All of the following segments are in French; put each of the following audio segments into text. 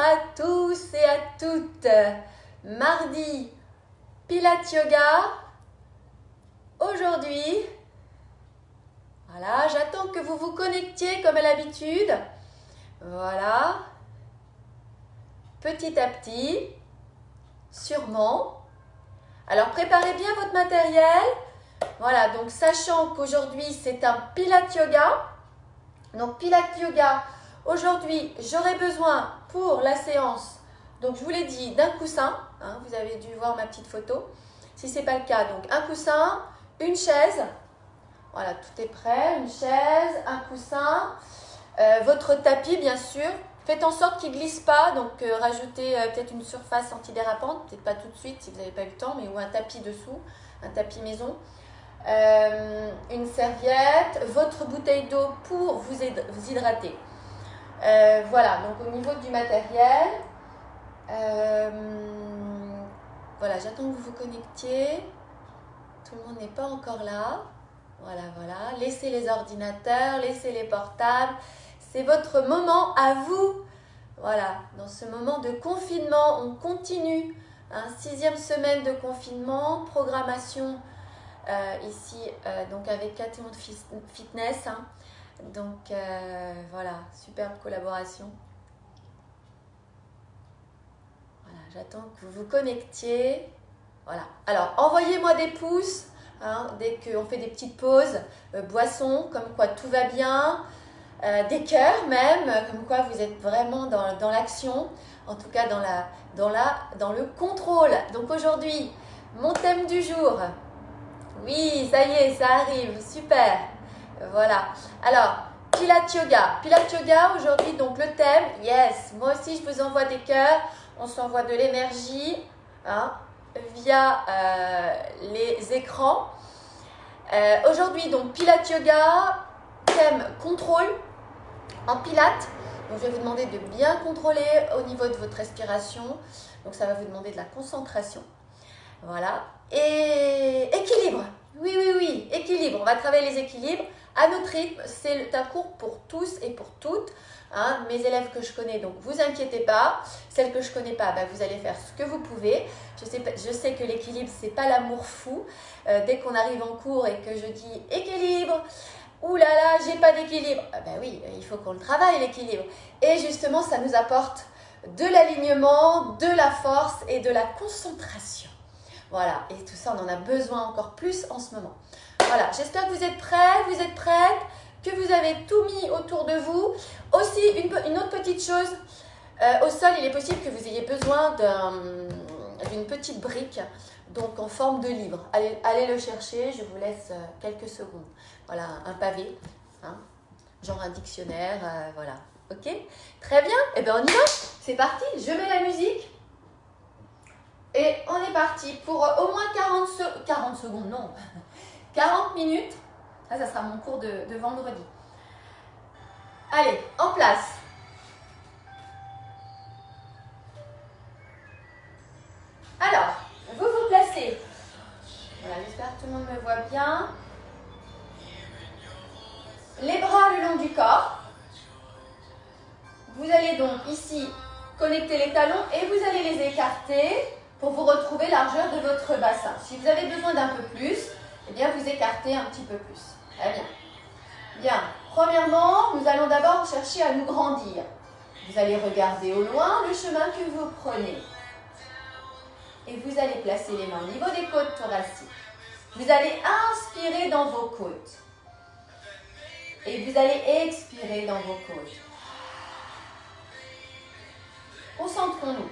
à tous et à toutes. Mardi, Pilates Yoga. Aujourd'hui, voilà, j'attends que vous vous connectiez comme à l'habitude. Voilà. Petit à petit, sûrement. Alors, préparez bien votre matériel. Voilà, donc sachant qu'aujourd'hui, c'est un Pilates Yoga. Donc, Pilates Yoga, aujourd'hui, j'aurai besoin pour la séance, donc je vous l'ai dit, d'un coussin. Hein, vous avez dû voir ma petite photo. Si ce n'est pas le cas, donc un coussin, une chaise. Voilà, tout est prêt. Une chaise, un coussin, votre tapis, bien sûr. Faites en sorte qu'il ne glisse pas, donc rajoutez peut-être une surface antidérapante, peut-être pas tout de suite si vous n'avez pas eu le temps, mais ou un tapis dessous, un tapis maison. Une serviette, votre bouteille d'eau pour vous hydrater. Voilà, donc au niveau du matériel, voilà, j'attends que vous vous connectiez. Tout le monde n'est pas encore là. Voilà, voilà. Laissez les ordinateurs, laissez les portables. C'est votre moment à vous. Voilà, dans ce moment de confinement, on continue. 6e semaine de confinement, programmation ici, donc avec Cathéon Fitness. Hein. Donc voilà, superbe collaboration. Voilà, j'attends que vous vous connectiez. Voilà, alors envoyez-moi des pouces hein, dès qu'on fait des petites pauses, boissons, comme quoi tout va bien, des cœurs même, comme quoi vous êtes vraiment dans l'action, en tout cas dans le contrôle. Donc aujourd'hui, mon thème du jour. Oui, ça y est, ça arrive, super. Voilà. Alors, Pilates Yoga. Pilates Yoga, aujourd'hui, donc le thème, yes, moi aussi je vous envoie des cœurs, on s'envoie de l'énergie hein, via les écrans. Aujourd'hui, donc Pilates Yoga, thème contrôle en Pilates. Donc, je vais vous demander de bien contrôler au niveau de votre respiration. Donc, ça va vous demander de la concentration. Voilà. Et équilibre. Oui, oui, oui, équilibre. On va travailler les équilibres à notre rythme. C'est un cours pour tous et pour toutes. Hein, mes élèves que je connais, donc vous inquiétez pas. Celles que je connais pas, bah, vous allez faire ce que vous pouvez. Je sais que l'équilibre, c'est pas l'amour fou. Dès qu'on arrive en cours et que je dis équilibre, ouh là là, j'ai pas d'équilibre. Ben oui, il faut qu'on le travaille l'équilibre. Et justement, ça nous apporte de l'alignement, de la force et de la concentration. Voilà, et tout ça, on en a besoin encore plus en ce moment. Voilà, j'espère que vous êtes prêts, vous êtes prêtes, que vous avez tout mis autour de vous. Aussi, une autre petite chose, au sol, il est possible que vous ayez besoin d'une petite brique, donc en forme de livre. Allez le chercher, je vous laisse quelques secondes. Voilà, un pavé, hein, genre un dictionnaire, voilà. Ok? Très bien, et bien on y va, c'est parti, je mets la musique. Et on est parti pour au moins 40 secondes, non, 40 minutes. Ça sera mon cours de vendredi. Allez, en place. Alors, vous vous placez. Voilà, j'espère que tout le monde me voit bien. Les bras le long du corps. Vous allez donc ici connecter les talons et vous allez les écarter pour vous retrouver largeur de votre bassin. Si vous avez besoin d'un peu plus, eh bien vous écartez un petit peu plus. Très bien. Bien. Premièrement, nous allons d'abord chercher à nous grandir. Vous allez regarder au loin le chemin que vous prenez. Et vous allez placer les mains au niveau des côtes thoraciques. Vous allez inspirer dans vos côtes. Et vous allez expirer dans vos côtes. Concentrons-nous.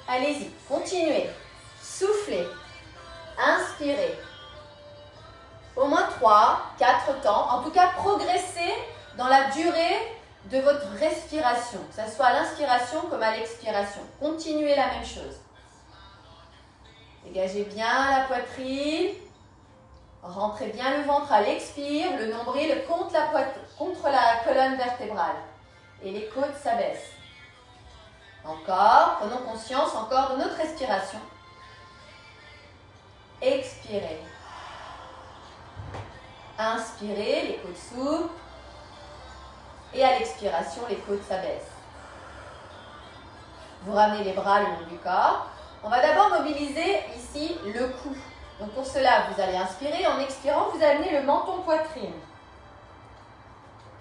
Allez-y, continuez. Soufflez. Inspirez. Au moins 3, 4 temps. En tout cas, progressez dans la durée de votre respiration. Que ce soit à l'inspiration comme à l'expiration. Continuez la même chose. Dégagez bien la poitrine. Rentrez bien le ventre à l'expire. Le nombril contre la colonne vertébrale. Et les côtes s'abaissent. Encore, prenons conscience encore de notre respiration. Expirez. Inspirez, les côtes s'ouvrent. Et à l'expiration, les côtes s'abaissent. Vous ramenez les bras le long du corps. On va d'abord mobiliser ici le cou. Donc pour cela, vous allez inspirer. En expirant, vous amenez le menton poitrine.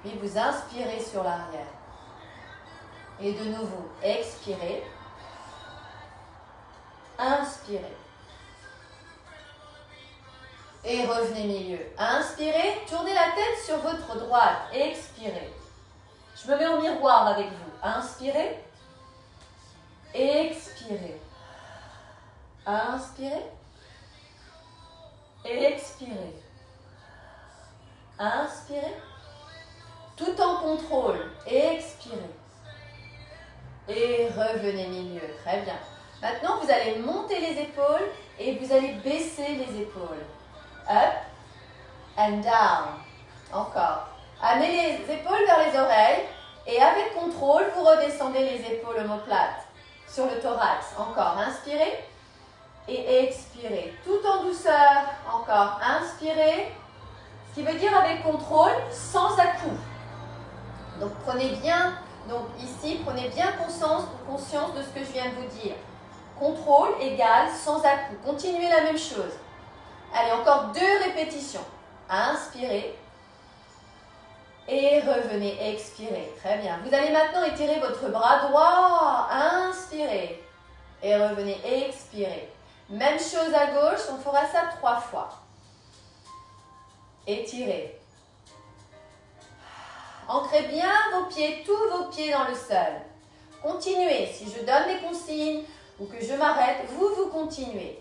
Puis vous inspirez sur l'arrière. Et de nouveau, expirez. Inspirez. Et revenez milieu. Inspirez, tournez la tête sur votre droite. Expirez. Je me mets au miroir avec vous. Inspirez. Expirez. Inspirez. Expirez. Inspirez. Tout en contrôle. Expirez. Et revenez milieu. Très bien. Maintenant, vous allez monter les épaules et vous allez baisser les épaules. Up and down. Encore. Amenez les épaules vers les oreilles et avec contrôle, vous redescendez les épaules omoplates sur le thorax. Encore. Inspirez et expirez. Tout en douceur. Encore. Inspirez. Ce qui veut dire avec contrôle, sans à-coups. Donc prenez bien, prenez bien conscience de ce que je viens de vous dire. Contrôle égale sans à-coups. Continuez la même chose. Allez, encore 2 répétitions. Inspirez. Et revenez, expirez. Très bien. Vous allez maintenant étirer votre bras droit. Inspirez. Et revenez, expirez. Même chose à gauche, on fera ça 3 fois. Étirez. Ancrez bien vos pieds, tous vos pieds dans le sol. Continuez. Si je donne des consignes ou que je m'arrête, vous continuez.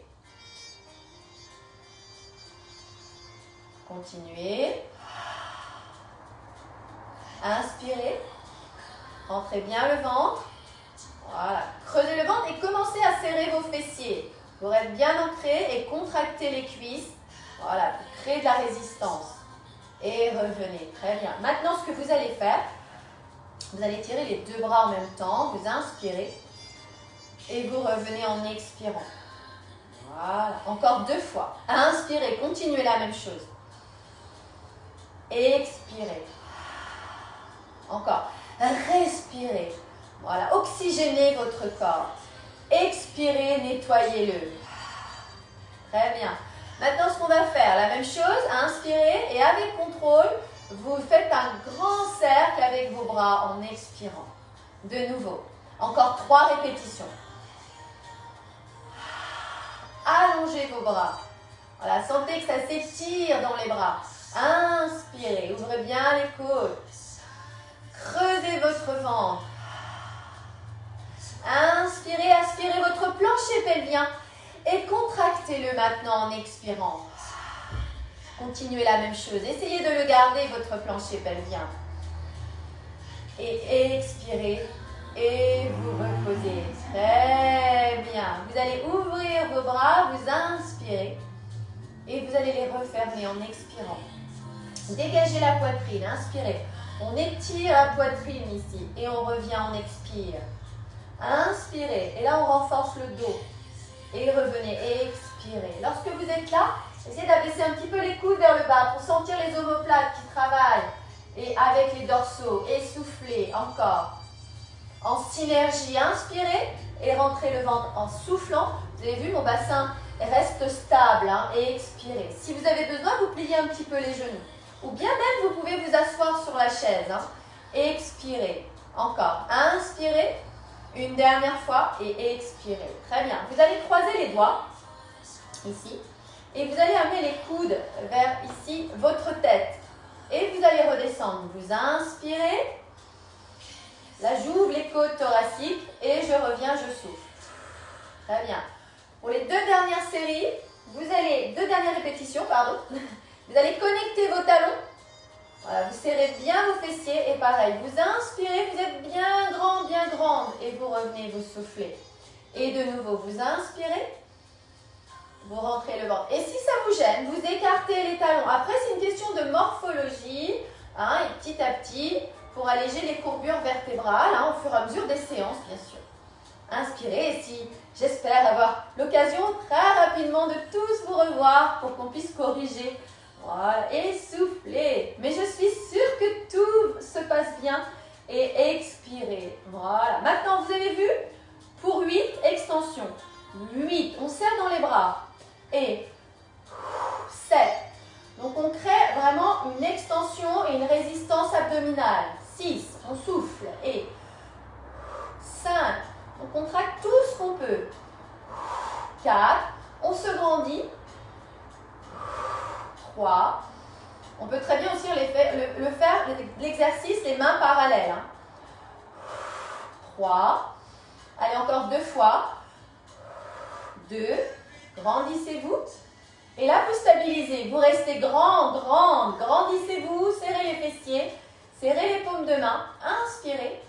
Continuez. Inspirez. Rentrez bien le ventre. Voilà. Creusez le ventre et commencez à serrer vos fessiers pour être bien ancré et contracter les cuisses. Voilà, pour créer de la résistance. Et revenez. Très bien. Maintenant, ce que vous allez faire, vous allez tirer les 2 bras en même temps. Vous inspirez et vous revenez en expirant. Voilà. Encore 2 fois. Inspirez. Continuez la même chose. Expirez. Encore. Respirez. Voilà. Oxygénez votre corps. Expirez, nettoyez-le. Très bien. Maintenant, ce qu'on va faire, la même chose, inspirez et avec contrôle, vous faites un grand cercle avec vos bras en expirant. De nouveau. Encore 3 répétitions. Allongez vos bras. Voilà, sentez que ça s'étire dans les bras. Inspirez, ouvrez bien les côtes. Creusez votre ventre. Inspirez, aspirez votre plancher pelvien et contractez-le maintenant en expirant. Continuez la même chose. Essayez de le garder, votre plancher pelvien. Et expirez et vous reposez. Très bien. Vous allez ouvrir vos bras, vous inspirez et vous allez les refermer en expirant. Dégagez la poitrine, inspirez. On étire la poitrine ici et on revient, on expire. Inspirez et là on renforce le dos. Et revenez, expirez. Lorsque vous êtes là, essayez d'abaisser un petit peu les coudes vers le bas pour sentir les omoplates qui travaillent. Et avec les dorsaux, essoufflez encore. En synergie, inspirez et rentrez le ventre en soufflant. Vous avez vu, mon bassin reste stable et expirez. Si vous avez besoin, vous pliez un petit peu les genoux. Ou bien même, vous pouvez vous asseoir sur la chaise. Expirez. Encore. Inspirez. Une dernière fois et expirez. Très bien. Vous allez croiser les doigts, ici, et vous allez amener les coudes vers ici, votre tête. Et vous allez redescendre. Vous inspirez. Là, j'ouvre les côtes thoraciques et je reviens, je souffle. Très bien. Pour les 2 dernières séries, deux dernières répétitions, pardon, vous allez connecter vos talons. Voilà, vous serrez bien vos fessiers et pareil, vous inspirez, vous êtes bien grand, bien grande et vous revenez, vous soufflez. Et de nouveau, vous inspirez, vous rentrez le ventre. Et si ça vous gêne, vous écartez les talons. Après, c'est une question de morphologie, et petit à petit, pour alléger les courbures vertébrales, au fur et à mesure des séances, bien sûr. Inspirez et si j'espère avoir l'occasion très rapidement de tous vous revoir pour qu'on puisse corriger. Voilà, et soufflez. Mais je suis sûre que tout se passe bien. Et expirez. Voilà. Maintenant, vous avez vu, et 7. Donc on crée vraiment une extension et une résistance abdominale. 6, on souffle et 5, on contracte tout ce qu'on peut. 4, on se grandit. 3, on peut très bien aussi le faire, l'exercice, les mains parallèles. 3, allez encore 2 fois. 2, grandissez-vous. Et là, vous stabilisez. Vous restez grande, grandissez-vous, serrez les fessiers, serrez les paumes de main, inspirez,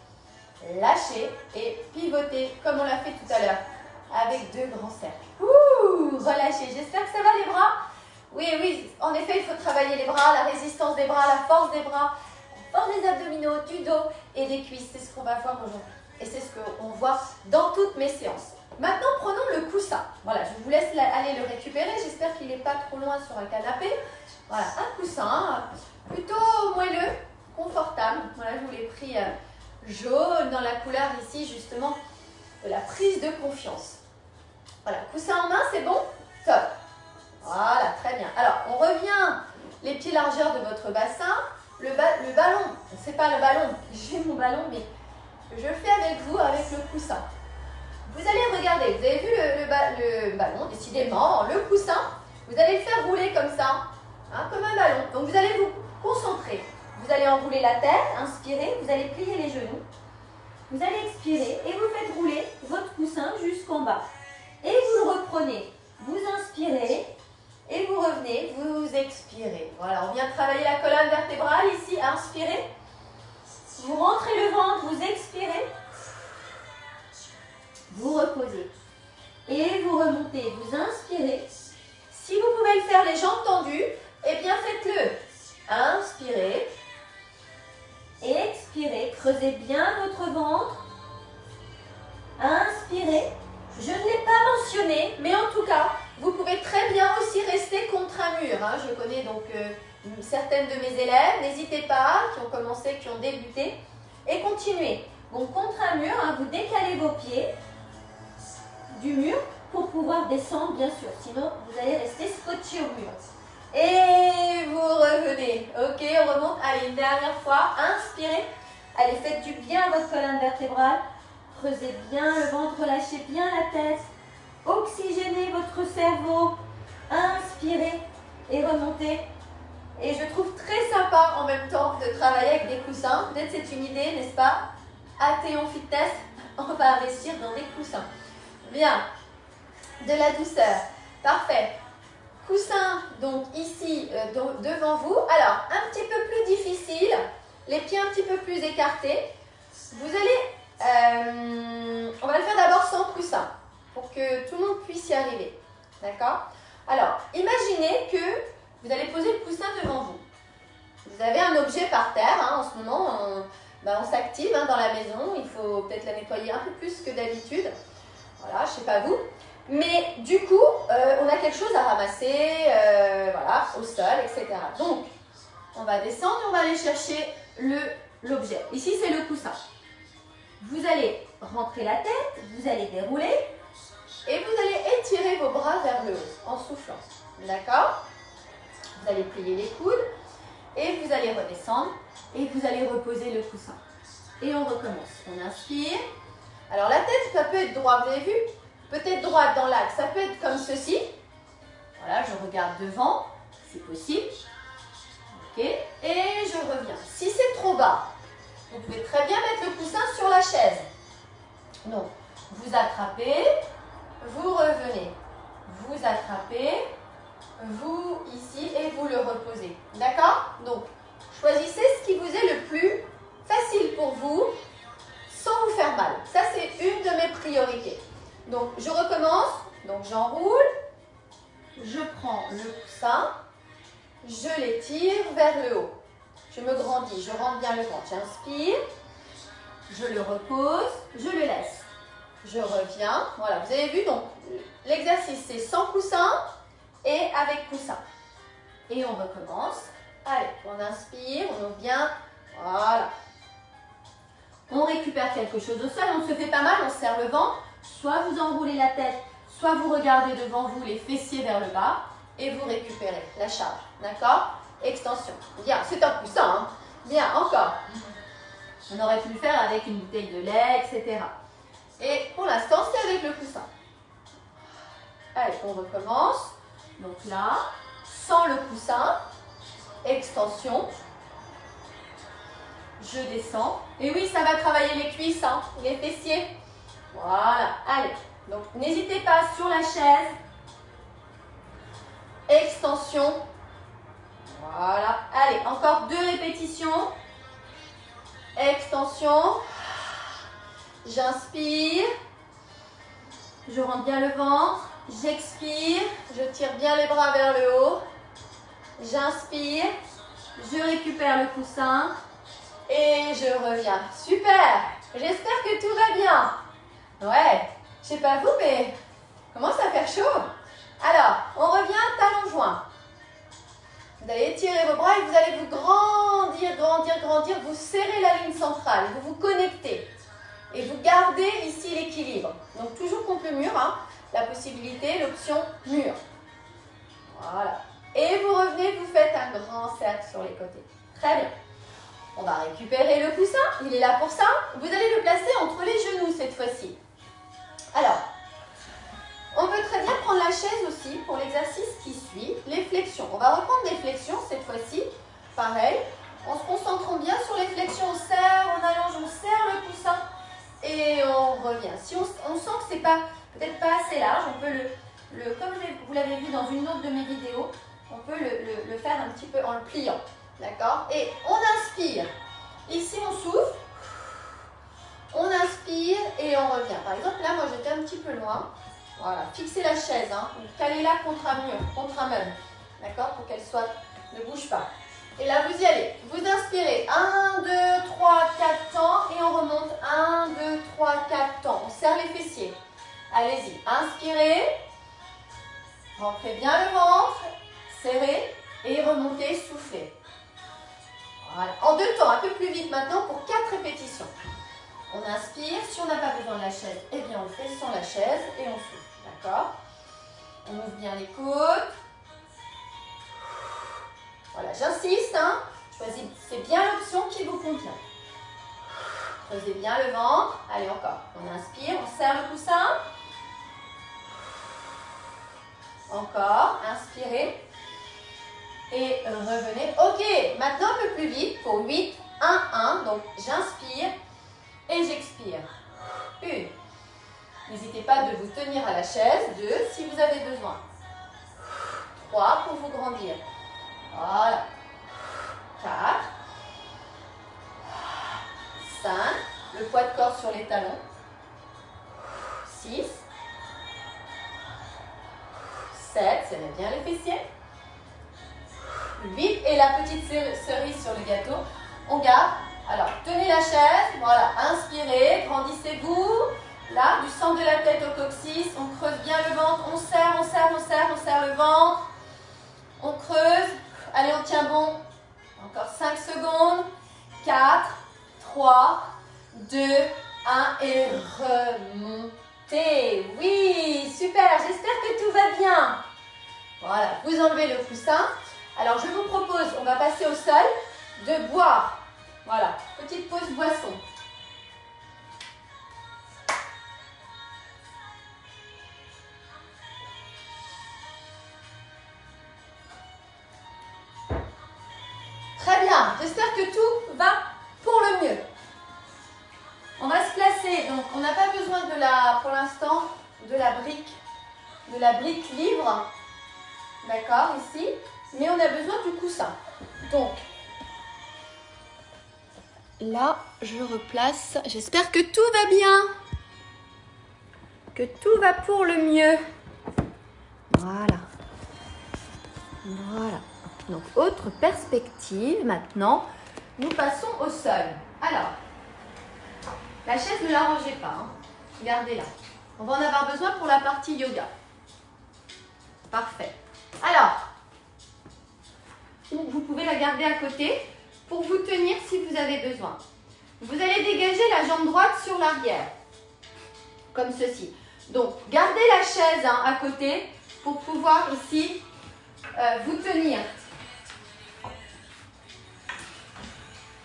lâchez et pivotez comme on l'a fait tout à l'heure avec 2 grands cercles. Ouh, relâchez. J'espère que ça va les bras. Oui, en effet, il faut travailler les bras, la résistance des bras, la force des bras, la force des abdominaux, du dos et des cuisses. C'est ce qu'on va voir aujourd'hui. Et c'est ce qu'on voit dans toutes mes séances. Maintenant, prenons le coussin. Voilà, je vous laisse aller le récupérer. J'espère qu'il n'est pas trop loin sur un canapé. Voilà, un coussin plutôt moelleux, confortable. Voilà, je vous l'ai pris jaune dans la couleur ici, justement, de la prise de confiance. Voilà, coussin en main, c'est bon? Top. Voilà, très bien. Alors, on revient les pieds largeur de votre bassin. Le ballon, c'est pas le ballon, j'ai mon ballon, mais je le fais avec vous, avec le coussin. Vous allez regarder, vous avez vu le ballon, décidément, le coussin, vous allez le faire rouler comme ça, hein, comme un ballon. Donc vous allez vous concentrer. Vous allez enrouler la tête, inspirez, vous allez plier les genoux. Vous allez expirer et vous faites rouler votre coussin jusqu'en bas. Et vous le reprenez. Vous inspirez et vous revenez, vous expirez. Voilà, on vient de travailler la colonne vertébrale ici, inspirez. Vous rentrez le ventre, vous expirez. Vous reposez et vous remontez, vous inspirez. Si vous pouvez le faire les jambes tendues, eh bien faites-le. Inspirez, expirez, creusez bien votre ventre. Inspirez. Je ne l'ai pas mentionné, mais en tout cas, vous pouvez très bien aussi rester contre un mur. Hein. Je connais donc certaines de mes élèves, n'hésitez pas, qui ont commencé, qui ont débuté, et continuez. Donc contre un mur, hein, vous décalez vos pieds du mur pour pouvoir descendre bien sûr, sinon vous allez rester scotché au mur. Et vous revenez, ok, on remonte, allez une dernière fois, inspirez, allez faites du bien à votre colonne vertébrale, creusez bien le ventre, lâchez bien la tête, oxygénez votre cerveau, inspirez et remontez. Et je trouve très sympa en même temps de travailler avec des coussins, peut-être c'est une idée, n'est-ce pas? Athéon Fitness, on va investir dans des coussins. Bien, de la douceur, parfait. Coussin, donc ici, devant vous. Alors, un petit peu plus difficile, les pieds un petit peu plus écartés. Vous allez, on va le faire d'abord sans coussin, pour que tout le monde puisse y arriver. D'accord? Alors, imaginez que vous allez poser le coussin devant vous. Vous avez un objet par terre, hein, en ce moment, on s'active dans la maison. Il faut peut-être la nettoyer un peu plus que d'habitude. Voilà, je ne sais pas vous. Mais du coup, on a quelque chose à ramasser, voilà, au sol, etc. Donc, on va descendre et on va aller chercher l'objet. Ici, c'est le coussin. Vous allez rentrer la tête, vous allez dérouler et vous allez étirer vos bras vers le haut en soufflant. D'accord? Vous allez plier les coudes et vous allez redescendre et vous allez reposer le coussin. Et on recommence. On inspire. Alors la tête, ça peut être droite, vous avez vu? Peut-être droite dans l'axe, ça peut être comme ceci. Voilà, je regarde devant, c'est possible. Ok, et je reviens. Si c'est trop bas, vous pouvez très bien mettre le coussin sur la chaise. Donc, vous attrapez, vous revenez. Vous attrapez, vous ici et vous le reposez. D'accord? Donc, choisissez ce qui vous est le plus facile pour vous sans vous faire mal. Ça, c'est une de mes priorités. Donc, je recommence. Donc, j'enroule. Je prends le coussin. Je l'étire vers le haut. Je me grandis. Je rentre bien le ventre. J'inspire. Je le repose. Je le laisse. Je reviens. Voilà, vous avez vu. Donc, l'exercice, c'est sans coussin et avec coussin. Et on recommence. Allez, on inspire. On ouvre bien. Voilà. On récupère quelque chose au sol. On se fait pas mal. On serre le ventre. Soit vous enroulez la tête, soit vous regardez devant vous les fessiers vers le bas et vous récupérez la charge. D'accord? Extension. Bien, c'est un coussin. Hein? Bien, encore. On aurait pu le faire avec une bouteille de lait, etc. Et pour l'instant, c'est avec le coussin. Allez, on recommence. Donc là, sans le coussin, extension. Je descends. Et oui, ça va travailler les cuisses, hein, les fessiers. Voilà, allez. Donc, n'hésitez pas sur la chaise. Extension. Voilà. Allez, encore 2 répétitions. Extension. J'inspire. Je rentre bien le ventre. J'expire. Je tire bien les bras vers le haut. J'inspire. Je récupère le coussin. Et je reviens. Super. J'espère que tout va bien. Ouais. Je sais pas vous, mais commence à faire chaud. Alors, on revient talons joints. Vous allez étirer vos bras et vous allez vous grandir, grandir, grandir. Vous serrez la ligne centrale, vous vous connectez. Et vous gardez ici l'équilibre. Donc toujours contre le mur, hein, la possibilité, l'option mur. Voilà. Et vous revenez, vous faites un grand cercle sur les côtés. Très bien. On va récupérer le coussin, il est là pour ça. Vous allez le placer entre les genoux cette fois-ci. Alors, on peut très bien prendre la chaise aussi pour l'exercice qui suit, les flexions. On va reprendre des flexions cette fois-ci. Pareil, en se concentrant bien sur les flexions, on serre, on allonge, on serre le coussin et on revient. Si on sent que c'est peut-être pas assez large, on peut comme vous l'avez vu dans une autre de mes vidéos, on peut le faire un petit peu en le pliant. D'accord? Et on inspire. Ici, on souffle. On inspire et on revient. Par exemple, là, moi, j'étais un petit peu loin. Voilà, fixez la chaise, hein. Calez-la contre un mur, contre un meuble. D'accord? Pour qu'elle ne bouge pas. Et là, vous y allez. Vous inspirez. 1, 2, 3, 4 temps. Et on remonte. 1, 2, 3, 4 temps. On serre les fessiers. Allez-y. Inspirez. Rentrez bien le ventre. Serrez. Et remontez, soufflez. Voilà. En 2 temps, un peu plus vite maintenant pour 4 répétitions. On inspire. Si on n'a pas besoin de la chaise, eh bien on le fait sans la chaise et on souffle. D'accord? On ouvre bien les côtes. Voilà, j'insiste. Hein. Choisissez bien l'option qui vous convient. Creusez bien le ventre. Allez, encore. On inspire, on serre le coussin. Encore. Inspirez. Et revenez. Ok, maintenant un peu plus vite pour 8, 1, 1. Donc j'inspire et j'expire. 1. N'hésitez pas de vous tenir à la chaise. 2, si vous avez besoin. 3 pour vous grandir. Voilà. 4. 5. Le poids de corps sur les talons. 6. 7. Serrez bien les fessiers. 8 et la petite cerise sur le gâteau. On garde. Alors, tenez la chaise. Voilà, inspirez, grandissez-vous. Là, du centre de la tête au coccyx. On creuse bien le ventre. On serre, on serre, on serre, on serre le ventre. On creuse. Allez, on tient bon. Encore 5 secondes. 4, 3, 2, 1 et remontez. Oui, super. J'espère que tout va bien. Voilà, vous enlevez le coussin. Alors, je vous propose, on va passer au sol, de boire. Voilà, petite pause boisson. Très bien, j'espère que tout va pour le mieux. On va se placer, donc on n'a pas besoin pour l'instant, de la brique livre. D'accord, ici. Mais on a besoin du coussin. Donc, là, je replace. J'espère que tout va bien. Que tout va pour le mieux. Voilà. Voilà. Donc, autre perspective. Maintenant, nous passons au sol. Alors, la chaise, ne la rangez pas. Hein. Gardez-la. On va en avoir besoin pour la partie yoga. Parfait. Alors, vous pouvez la garder à côté pour vous tenir si vous avez besoin. Vous allez dégager la jambe droite sur l'arrière, comme ceci. Donc, gardez la chaise à côté pour pouvoir ici vous tenir.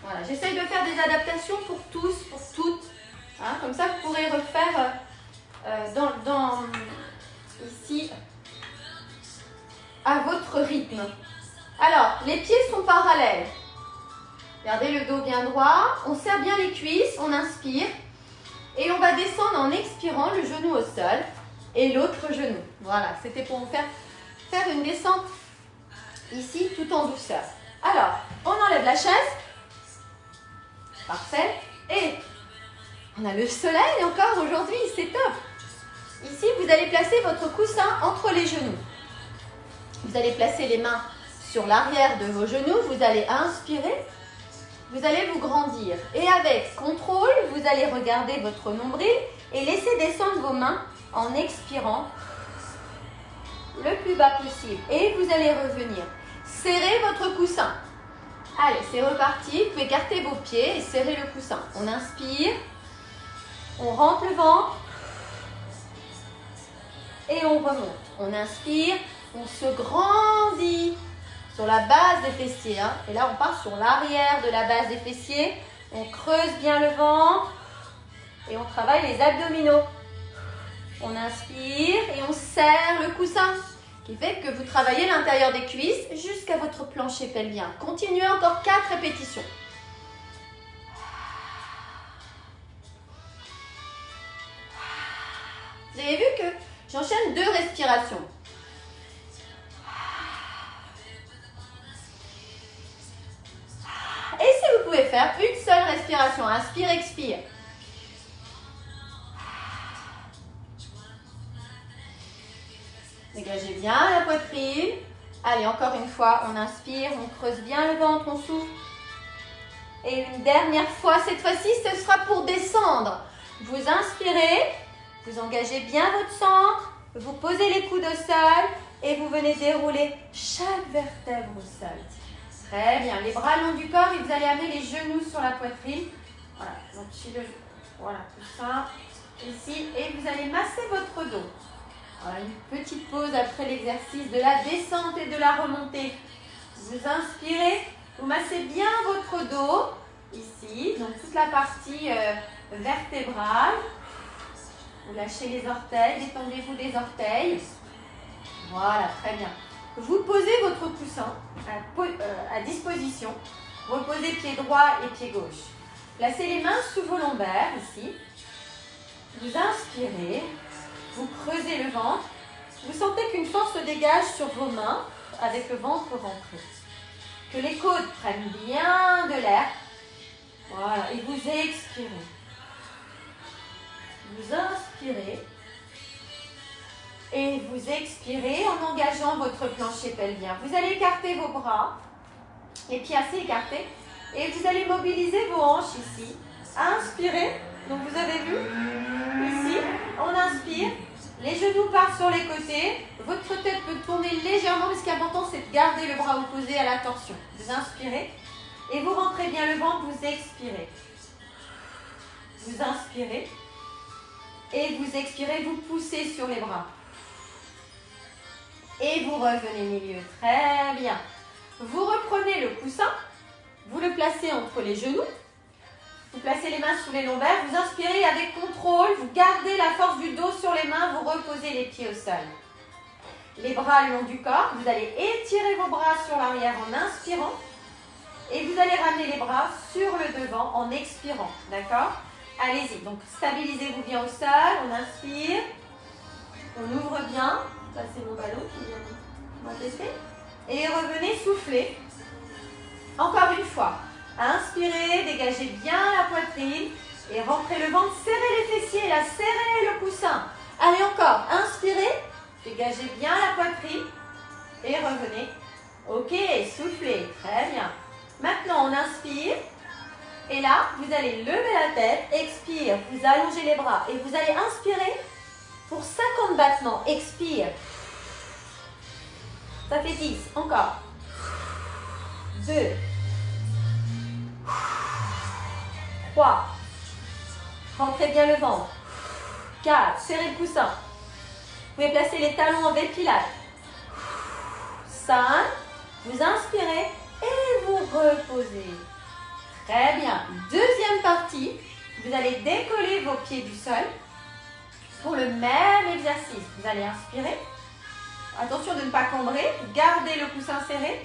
Voilà, j'essaye de faire des adaptations pour tous, pour toutes. Comme ça, vous pourrez refaire ici à votre rythme. Alors, les pieds sont parallèles. Gardez le dos bien droit. On serre bien les cuisses, on inspire. Et on va descendre en expirant le genou au sol et l'autre genou. Voilà, c'était pour vous faire une descente ici tout en douceur. Alors, on enlève la chaise. Parfait. Et on a le soleil encore aujourd'hui, c'est top. Ici, vous allez placer votre coussin entre les genoux. Vous allez placer les mains sur l'arrière de vos genoux. Vous allez inspirer. Vous allez vous grandir. Et avec contrôle, vous allez regarder votre nombril et laisser descendre vos mains en expirant le plus bas possible. Et vous allez revenir. Serrez votre coussin. Allez, c'est reparti. Vous pouvez écarter vos pieds et serrer le coussin. On inspire. On rentre le ventre. Et on remonte. On inspire. On se grandit sur la base des fessiers. Et là, on part sur l'arrière de la base des fessiers. On creuse bien le ventre. Et on travaille les abdominaux. On inspire et on serre le coussin. Ce qui fait que vous travaillez l'intérieur des cuisses jusqu'à votre plancher pelvien. Continuez encore 4 répétitions. Vous avez vu que j'enchaîne 2 respirations. Et si vous pouvez faire une seule respiration, inspire, expire. Dégagez bien la poitrine. Allez, encore une fois, on inspire, on creuse bien le ventre, on souffle. Et une dernière fois, cette fois-ci, ce sera pour descendre. Vous inspirez, vous engagez bien votre centre, vous posez les coudes au sol et vous venez dérouler chaque vertèbre au sol. Très bien, les bras le long du corps et vous allez amener les genoux sur la poitrine. Voilà, donc voilà, tout ça, ici. Et vous allez masser votre dos. Voilà, une petite pause après l'exercice de la descente et de la remontée. Vous inspirez, vous massez bien votre dos, ici, donc toute la partie vertébrale. Vous lâchez les orteils, détendez-vous des orteils. Voilà, très bien. Vous posez votre coussin à disposition. Reposez pied droit et pied gauche. Placez les mains sous vos lombaires, ici. Vous inspirez. Vous creusez le ventre. Vous sentez qu'une force se dégage sur vos mains avec le ventre rentré. Que les côtes prennent bien de l'air. Voilà, et vous expirez. Vous inspirez. Et vous expirez en engageant votre plancher pelvien. Vous allez écarter vos bras, les pieds assez écartés. Et vous allez mobiliser vos hanches ici. Inspirez. Donc vous avez vu, ici, on inspire. Les genoux partent sur les côtés. Votre tête peut tourner légèrement, mais ce qui est important, c'est de garder le bras opposé à la torsion. Vous inspirez. Et vous rentrez bien le ventre, vous expirez. Vous inspirez. Et vous expirez, vous poussez sur les bras. Et vous revenez milieu. Très bien. Vous reprenez le coussin. Vous le placez entre les genoux. Vous placez les mains sous les lombaires. Vous inspirez avec contrôle. Vous gardez la force du dos sur les mains. Vous reposez les pieds au sol. Les bras le long du corps. Vous allez étirer vos bras sur l'arrière en inspirant. Et vous allez ramener les bras sur le devant en expirant. D'accord ? Allez-y. Donc, stabilisez-vous bien au sol. On inspire. On ouvre bien. Ça, c'est mon ballon qui vient m'attester. Et revenez souffler. Encore une fois. Inspirez, dégagez bien la poitrine. Et rentrez le ventre. Serrez les fessiers. Là, serrez le coussin. Allez, encore. Inspirez. Dégagez bien la poitrine. Et revenez. Ok, soufflez. Très bien. Maintenant, on inspire. Et là, vous allez lever la tête. Expire. Vous allongez les bras. Et vous allez inspirer. Pour 50 battements, expire. Ça fait 10. Encore. 2. 3. Rentrez bien le ventre. 4, serrez le coussin. Vous pouvez placer les talons en V-pilate. 5, vous inspirez et vous reposez. Très bien. Deuxième partie, vous allez décoller vos pieds du sol pour le même exercice. Vous allez inspirer. Attention de ne pas cambrer. Gardez le coussin serré.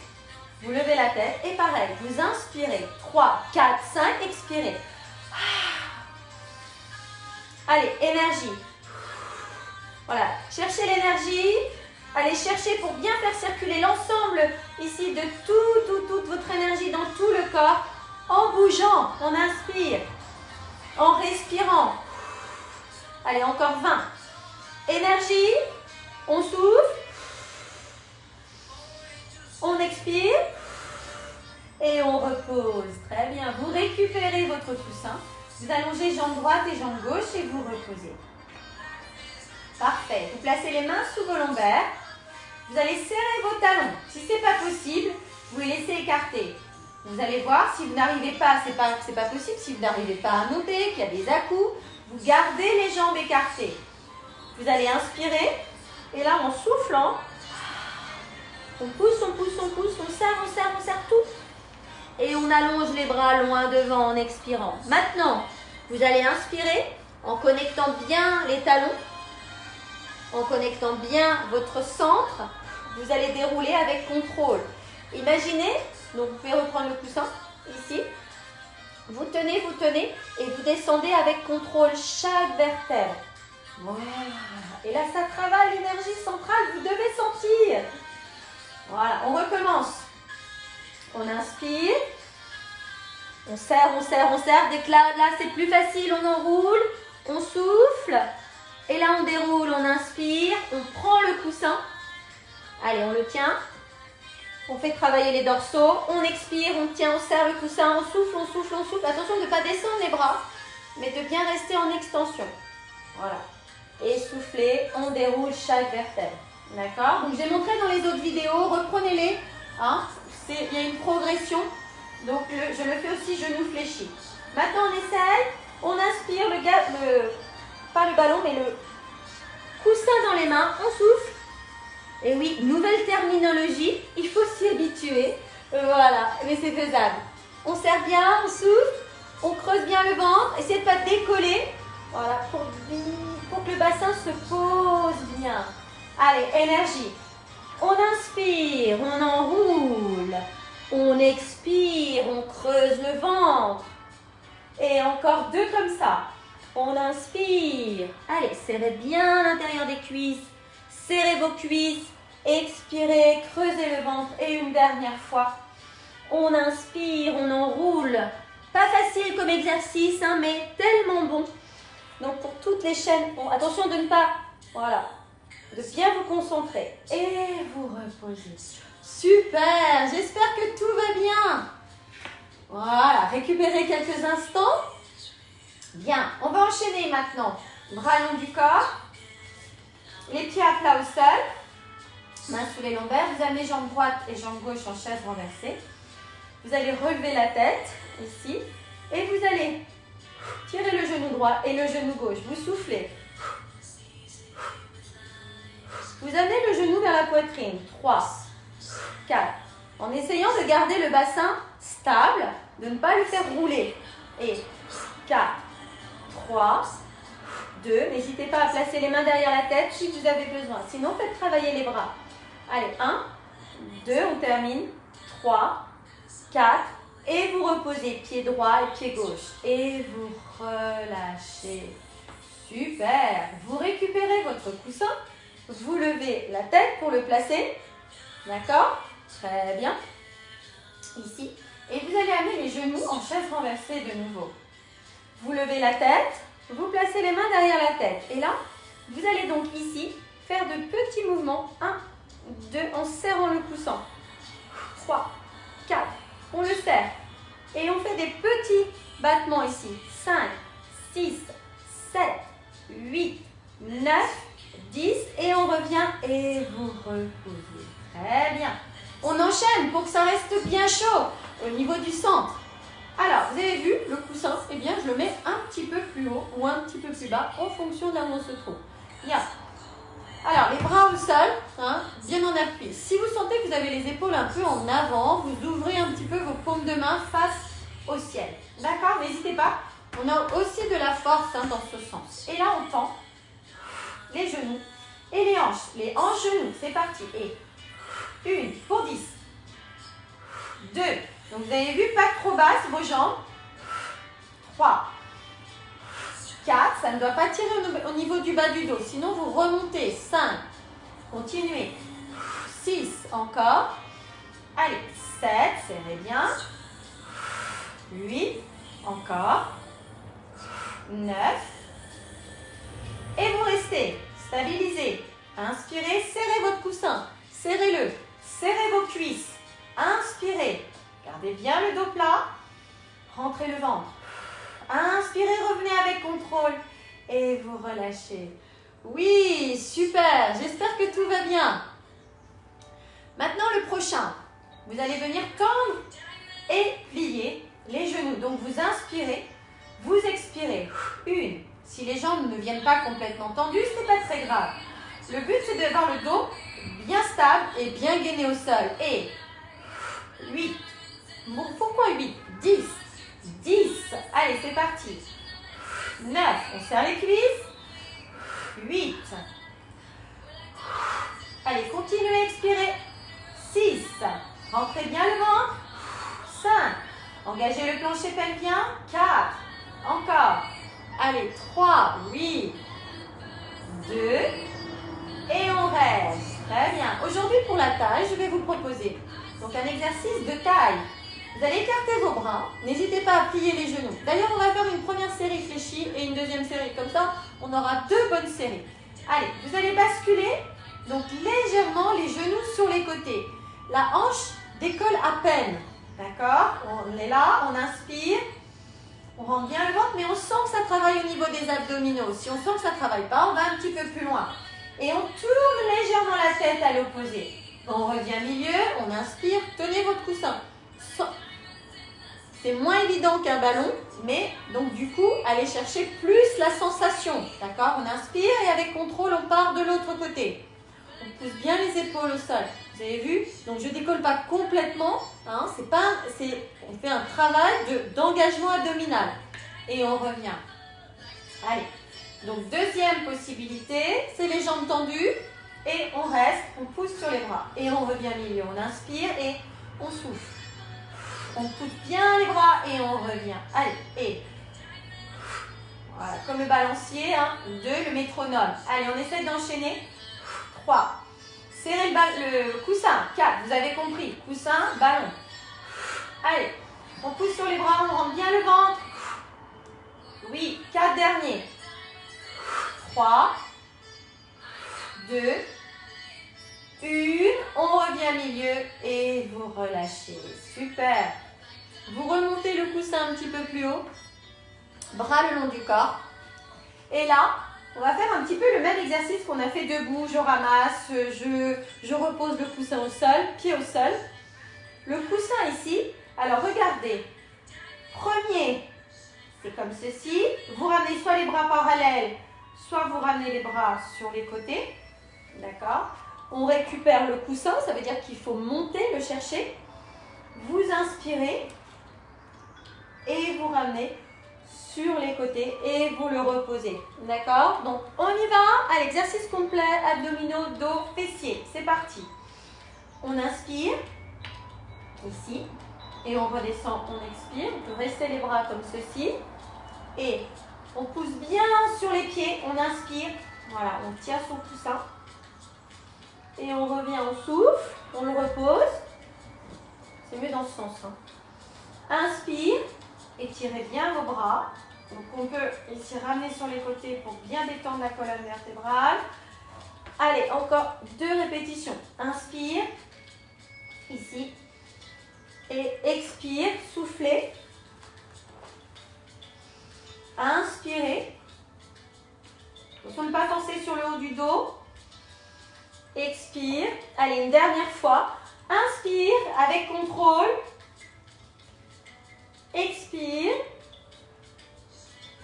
Vous levez la tête et pareil, vous inspirez. 3, 4, 5, expirez. Allez, énergie. Voilà, cherchez l'énergie. Allez chercher pour bien faire circuler l'ensemble ici de toute votre énergie dans tout le corps. En bougeant, on inspire. En respirant. Allez, encore 20. Énergie. On souffle. On expire. Et on repose. Très bien. Vous récupérez votre coussin. Vous allongez jambes droite et jambes gauche et vous reposez. Parfait. Vous placez les mains sous vos lombaires. Vous allez serrer vos talons. Si ce n'est pas possible, vous les laissez écarter. Vous allez voir, si vous n'arrivez pas, c'est pas possible, si vous n'arrivez pas à monter, qu'il y a des à-coups, vous gardez les jambes écartées. Vous allez inspirer. Et là, en soufflant, on pousse, on pousse, on pousse, on serre, on serre, on serre tout. Et on allonge les bras loin devant en expirant. Maintenant, vous allez inspirer en connectant bien les talons, en connectant bien votre centre. Vous allez dérouler avec contrôle. Imaginez, donc vous pouvez reprendre le coussin ici. Vous tenez et vous descendez avec contrôle chaque vertèbre. Voilà. Et là, ça travaille l'énergie centrale, vous devez sentir. Voilà, on recommence. On inspire. On serre, on serre, on serre. Dès que là c'est plus facile, on enroule. On souffle. Et là, on déroule, on inspire. On prend le coussin. Allez, on le tient. On fait travailler les dorsaux. On expire, on tient, on serre le coussin. On souffle, on souffle, on souffle. Attention de ne pas descendre les bras, mais de bien rester en extension. Voilà. Et soufflez, on déroule chaque vertèbre. D'accord? Donc, j'ai montré dans les autres vidéos. Reprenez-les. Hein? Il y a une progression. Donc, je le fais aussi genou fléchi. Maintenant, on essaye. On inspire, pas le ballon, mais le coussin dans les mains. On souffle. Et oui, nouvelle terminologie. Il faut s'y habituer. Voilà, mais c'est faisable. On serre bien, on souffle. On creuse bien le ventre. Essayez de ne pas décoller. Voilà, pour que le bassin se pose bien. Allez, énergie. On inspire, on enroule. On expire, on creuse le ventre. Et encore 2 comme ça. On inspire. Allez, serrez bien l'intérieur des cuisses. Serrez vos cuisses. Expirez, creusez le ventre. Et une dernière fois. On inspire, on enroule. Pas facile comme exercice, hein, mais tellement bon. Donc pour toutes les chaînes, bon, attention de ne pas, voilà, de bien vous concentrer. Et vous reposez. Super, j'espère que tout va bien. Voilà, récupérez quelques instants. Bien, on va enchaîner maintenant. Bras long du corps. Les pieds à plat au sol. Mains sous les lombaires. Vous amenez jambes droite et jambes gauche en chaise renversée. Vous allez relever la tête, ici. Et vous allez tirer le genou droit et le genou gauche. Vous soufflez. Vous amenez le genou vers la poitrine. 3, 4. En essayant de garder le bassin stable, de ne pas le faire rouler. Et 4, 3, 2. N'hésitez pas à placer les mains derrière la tête si vous avez besoin. Sinon, faites travailler les bras. Allez, 1, 2, on termine. 3, 4. Et vous reposez pied droit et pied gauche. Et vous relâchez. Super. Vous récupérez votre coussin. Vous levez la tête pour le placer. D'accord? Très bien. Ici. Et vous allez amener les genoux en chaise renversée de nouveau. Vous levez la tête. Vous placez les mains derrière la tête. Et là, vous allez donc ici faire de petits mouvements. 1, 2, en serrant le coussin. 3, 4. On le serre. Et on fait des petits battements ici. 5, 6, 7, 8, 9, 10. Et on revient et vous reposez. Très bien. On enchaîne pour que ça reste bien chaud au niveau du centre. Alors, vous avez vu, le coussin, eh bien, je le mets un petit peu plus haut ou un petit peu plus bas en fonction de là où on se trouve. Bien. Alors, les bras au sol, hein, bien en appui. Si vous sentez que vous avez les épaules un peu en avant, vous ouvrez un petit peu vos paumes de main face au ciel. D'accord? N'hésitez pas. On a aussi de la force hein, dans ce sens. Et là, on tend les genoux et les hanches. Les hanches, genoux, c'est parti. Et 1 pour 10. 2. Donc, vous avez vu, pas trop basse vos jambes. 3. 4, ça ne doit pas tirer au niveau du bas du dos, sinon vous remontez. 5, continuez. 6, encore. Allez, 7, serrez bien. 8, encore. 9. Et vous restez. Stabilisez. Inspirez, serrez votre coussin. Serrez-le. Serrez vos cuisses. Inspirez. Gardez bien le dos plat. Rentrez le ventre. Inspirez, revenez avec contrôle et vous relâchez. Oui, super, j'espère que tout va bien. Maintenant, le prochain, vous allez venir tendre et plier les genoux. Donc, vous inspirez, vous expirez. 1. Si les jambes ne viennent pas complètement tendues, ce n'est pas très grave. Le but, c'est d'avoir le dos bien stable et bien gainé au sol. Et 8. Bon, pourquoi 8? 10. 10. Allez, c'est parti. 9. On serre les cuisses. 8. Allez, continuez à expirer. 6. Rentrez bien le ventre. 5. Engagez le plancher pelvien. 4. Encore. Allez, 3. Oui. 2. Et on reste. Très bien. Aujourd'hui, pour la taille, je vais vous proposer donc un exercice de taille. Vous allez écarter vos bras, n'hésitez pas à plier les genoux. D'ailleurs, on va faire une première série fléchie et une deuxième série. Comme ça, on aura 2 bonnes séries. Allez, vous allez basculer donc légèrement les genoux sur les côtés. La hanche décolle à peine. D'accord? On est là, on inspire. On rentre bien le ventre, mais on sent que ça travaille au niveau des abdominaux. Si on sent que ça ne travaille pas, on va un petit peu plus loin. Et on tourne légèrement la tête à l'opposé. On revient milieu, on inspire, tenez votre coussin. C'est moins évident qu'un ballon, mais donc du coup, allez chercher plus la sensation. D'accord? On inspire et avec contrôle, on part de l'autre côté. On pousse bien les épaules au sol. Vous avez vu? Donc je ne décolle pas complètement. Hein, on fait un travail d'engagement abdominal. Et on revient. Allez. Donc deuxième possibilité, c'est les jambes tendues. Et on reste, on pousse sur les bras. Et on revient milieu. On inspire et on souffle. On pousse bien les bras et on revient. Allez, et voilà, comme le balancier. 2, le métronome. Allez, on essaie d'enchaîner. 3. Serrez le coussin. 4, vous avez compris. Coussin, ballon. Allez, on pousse sur les bras, on rentre bien le ventre. Oui, 4 derniers. 3, 2, 1, on revient milieu et vous relâchez. Super. Vous remontez le coussin un petit peu plus haut, bras le long du corps. Et là, on va faire un petit peu le même exercice qu'on a fait debout. Je ramasse, je repose le coussin au sol, pied au sol. Le coussin ici, alors regardez. Premier, c'est comme ceci. Vous ramenez soit les bras parallèles, soit vous ramenez les bras sur les côtés. D'accord? On récupère le coussin, ça veut dire qu'il faut monter, le chercher. Vous inspirez et vous ramenez sur les côtés et vous le reposez. D'accord? Donc, on y va à l'exercice complet, abdominaux, dos, fessiers. C'est parti. On inspire, ici, et on redescend, on expire. On peut rester les bras comme ceci. Et on pousse bien sur les pieds, on inspire. Voilà, on tient son coussin. Et on revient, on souffle, on le repose. C'est mieux dans ce sens. Inspire, étirez bien vos bras. Donc on peut ici ramener sur les côtés pour bien détendre la colonne vertébrale. Allez, encore 2 répétitions. Inspire, ici. Et expire, soufflez. Inspirez. Attention de ne pas penser sur le haut du dos. Expire. Allez, une dernière fois. Inspire avec contrôle. Expire.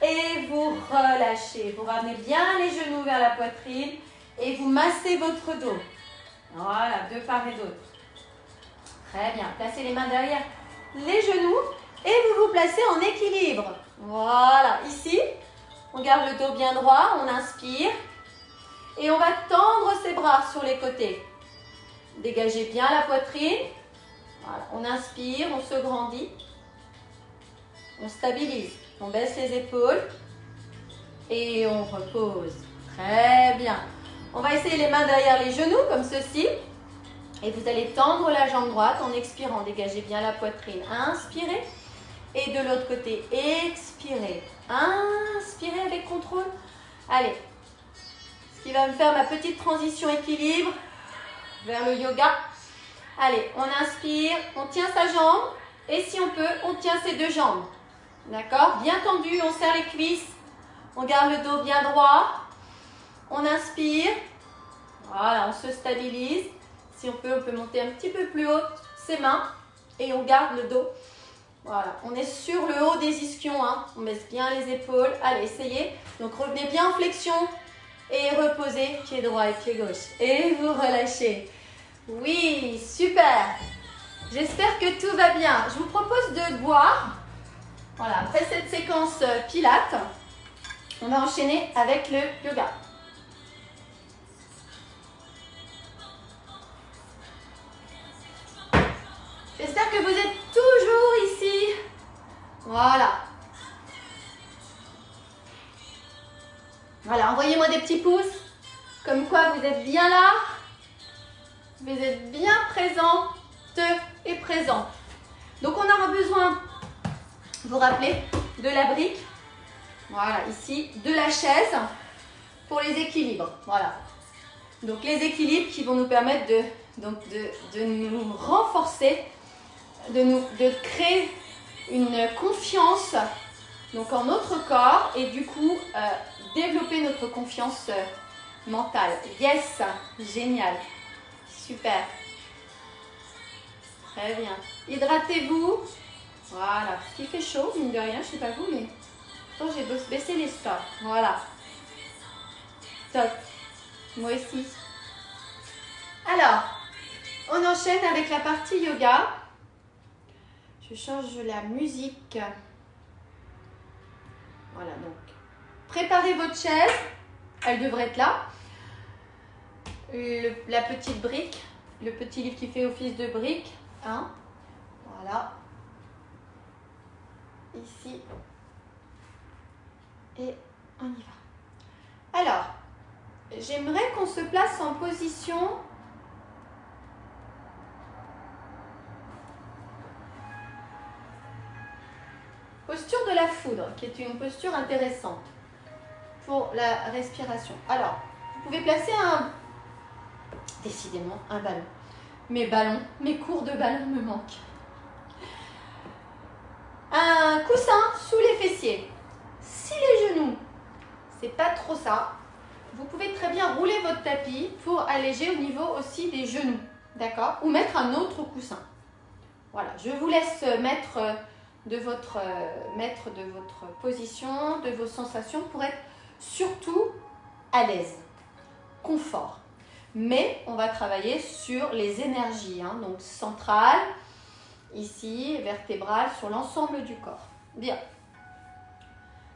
Et vous relâchez. Vous ramenez bien les genoux vers la poitrine et vous massez votre dos. Voilà, de part et d'autre. Très bien. Placez les mains derrière les genoux et vous vous placez en équilibre. Voilà. Ici, on garde le dos bien droit. On inspire. Et on va tendre ses bras sur les côtés. Dégagez bien la poitrine. Voilà. On inspire, on se grandit. On stabilise. On baisse les épaules. Et on repose. Très bien. On va essayer les mains derrière les genoux, comme ceci. Et vous allez tendre la jambe droite en expirant. Dégagez bien la poitrine. Inspirez. Et de l'autre côté, expirez. Inspirez avec contrôle. Allez. Ce qui va me faire ma petite transition équilibre vers le yoga. Allez, on inspire, on tient sa jambe. Et si on peut, on tient ses deux jambes. D'accord? Bien tendu, on serre les cuisses. On garde le dos bien droit. On inspire. Voilà, on se stabilise. Si on peut monter un petit peu plus haut ses mains. Et on garde le dos. Voilà, on est sur le haut des ischions. Hein. On baisse bien les épaules. Allez, essayez. Donc revenez bien en flexion. Et reposez pied droit et pied gauche. Et vous relâchez. Oui, super. J'espère que tout va bien. Je vous propose de boire. Voilà, après cette séquence pilates, on va enchaîner avec le yoga. J'espère que vous êtes toujours ici. Voilà. Voilà, envoyez-moi des petits pouces. Comme quoi vous êtes bien là. Vous êtes bien présente et présent. Donc on aura besoin, vous vous rappelez, de la brique. Voilà, ici, de la chaise pour les équilibres. Voilà. Donc les équilibres qui vont nous permettre de nous renforcer, de créer une confiance donc en notre corps et du coup développer notre confiance mentale. Yes, génial, super. Très bien. Hydratez-vous. Voilà. Parce qu'il fait chaud, mine de rien, je sais pas vous, mais pourtant j'ai baissé les stores. Voilà. Top. Moi aussi. Alors, on enchaîne avec la partie yoga. Je change la musique. Voilà, donc. Préparez votre chaise. Elle devrait être là. La petite brique. Le petit livre qui fait office de brique. Hein. Voilà. Ici. Et on y va. Alors, j'aimerais qu'on se place en position posture de la foudre, qui est une posture intéressante pour la respiration. Alors, vous pouvez placer décidément un ballon. Mes cours de ballon me manquent. Un coussin sous les fessiers. Si les genoux, c'est pas trop ça, vous pouvez très bien rouler votre tapis pour alléger au niveau aussi des genoux. D'accord? Ou mettre un autre coussin. Voilà, je vous laisse mettre de votre position, de vos sensations pour être surtout à l'aise, confort. Mais on va travailler sur les énergies, hein, donc centrale, ici, vertébrale, sur l'ensemble du corps. Bien.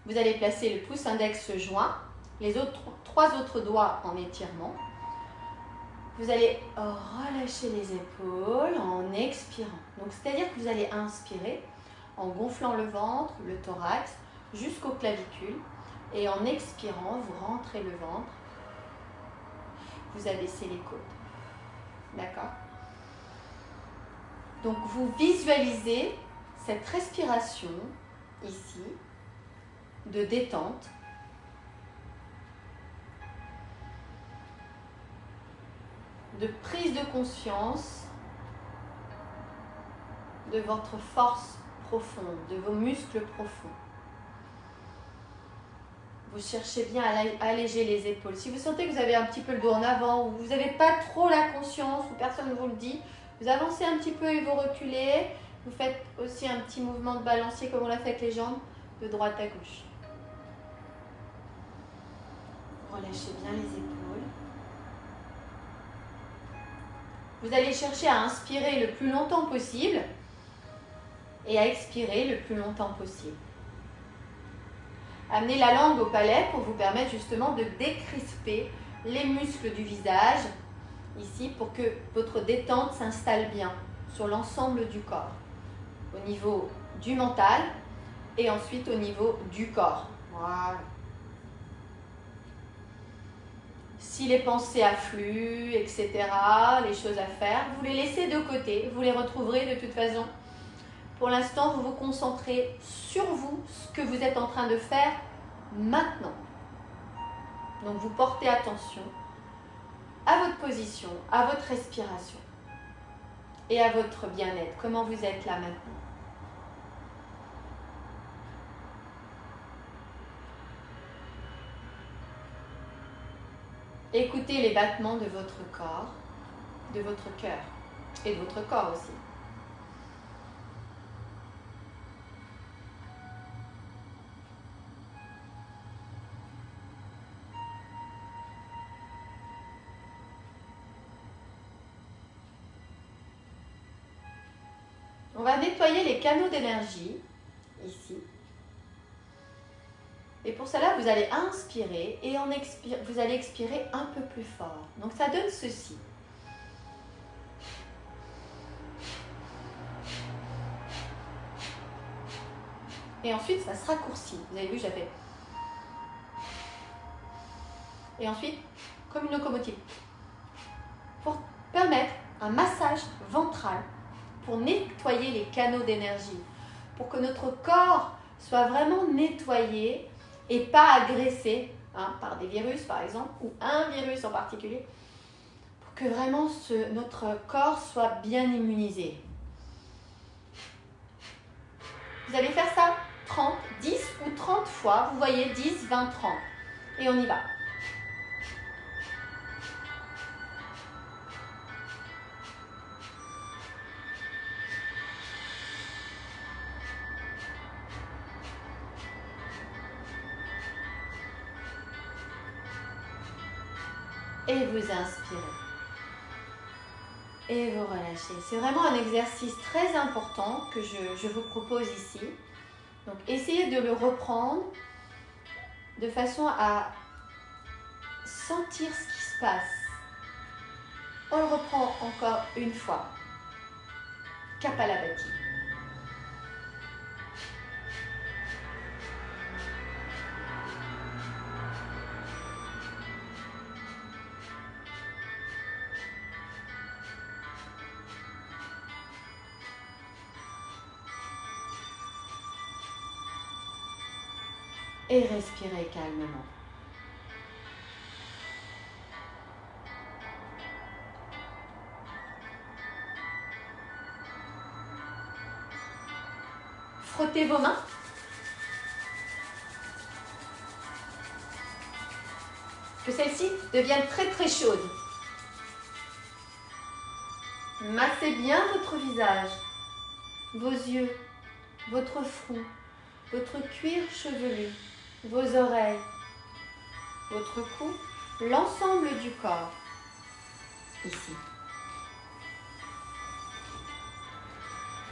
Vous allez placer le pouce index joint, les trois autres doigts en étirement. Vous allez relâcher les épaules en expirant. Donc, c'est-à-dire que vous allez inspirer en gonflant le ventre, le thorax, jusqu'aux clavicules. Et en expirant, vous rentrez le ventre. Vous abaissez les côtes. D'accord? Donc, vous visualisez cette respiration ici de détente. De prise de conscience de votre force profonde, de vos muscles profonds. Vous cherchez bien à alléger les épaules. Si vous sentez que vous avez un petit peu le dos en avant ou vous n'avez pas trop la conscience ou personne ne vous le dit, vous avancez un petit peu et vous reculez Vous faites aussi un petit mouvement de balancier comme on l'a fait avec les jambes, de droite à gauche. Relâchez bien les épaules. Vous allez chercher à inspirer le plus longtemps possible et à expirer le plus longtemps possible. Amenez la langue au palais pour vous permettre justement de décrisper les muscles du visage, ici, pour que votre détente s'installe bien sur l'ensemble du corps, au niveau du mental et ensuite au niveau du corps. Voilà. Si les pensées affluent, etc., les choses à faire, vous les laissez de côté, vous les retrouverez de toute façon. Pour l'instant, vous vous concentrez sur vous, ce que vous êtes en train de faire maintenant. Donc vous portez attention à votre position, à votre respiration et à votre bien-être. Comment vous êtes là maintenant? Écoutez les battements de votre corps, de votre cœur et de votre corps aussi. On va nettoyer les canaux d'énergie, ici. Et pour cela, vous allez inspirer et vous allez expirer un peu plus fort. Donc ça donne ceci. Et ensuite, ça se raccourcit. Vous avez vu, j'ai fait. Et ensuite, comme une locomotive. Pour permettre un massage ventral, pour nettoyer les canaux d'énergie, pour que notre corps soit vraiment nettoyé et pas agressé par des virus, par exemple, ou un virus en particulier, pour que vraiment notre corps soit bien immunisé. Vous allez faire ça 30, 10 ou 30 fois. Vous voyez, 10, 20, 30. Et on y va. Et vous inspirez. Et vous relâchez. C'est vraiment un exercice très important que je vous propose ici. Donc, essayez de le reprendre de façon à sentir ce qui se passe. On le reprend encore une fois. Kapalabhati. Et respirez calmement. Frottez vos mains. Que celles-ci deviennent très très chaudes. Massez bien votre visage, vos yeux, votre front, votre cuir chevelu, vos oreilles, votre cou, l'ensemble du corps, ici.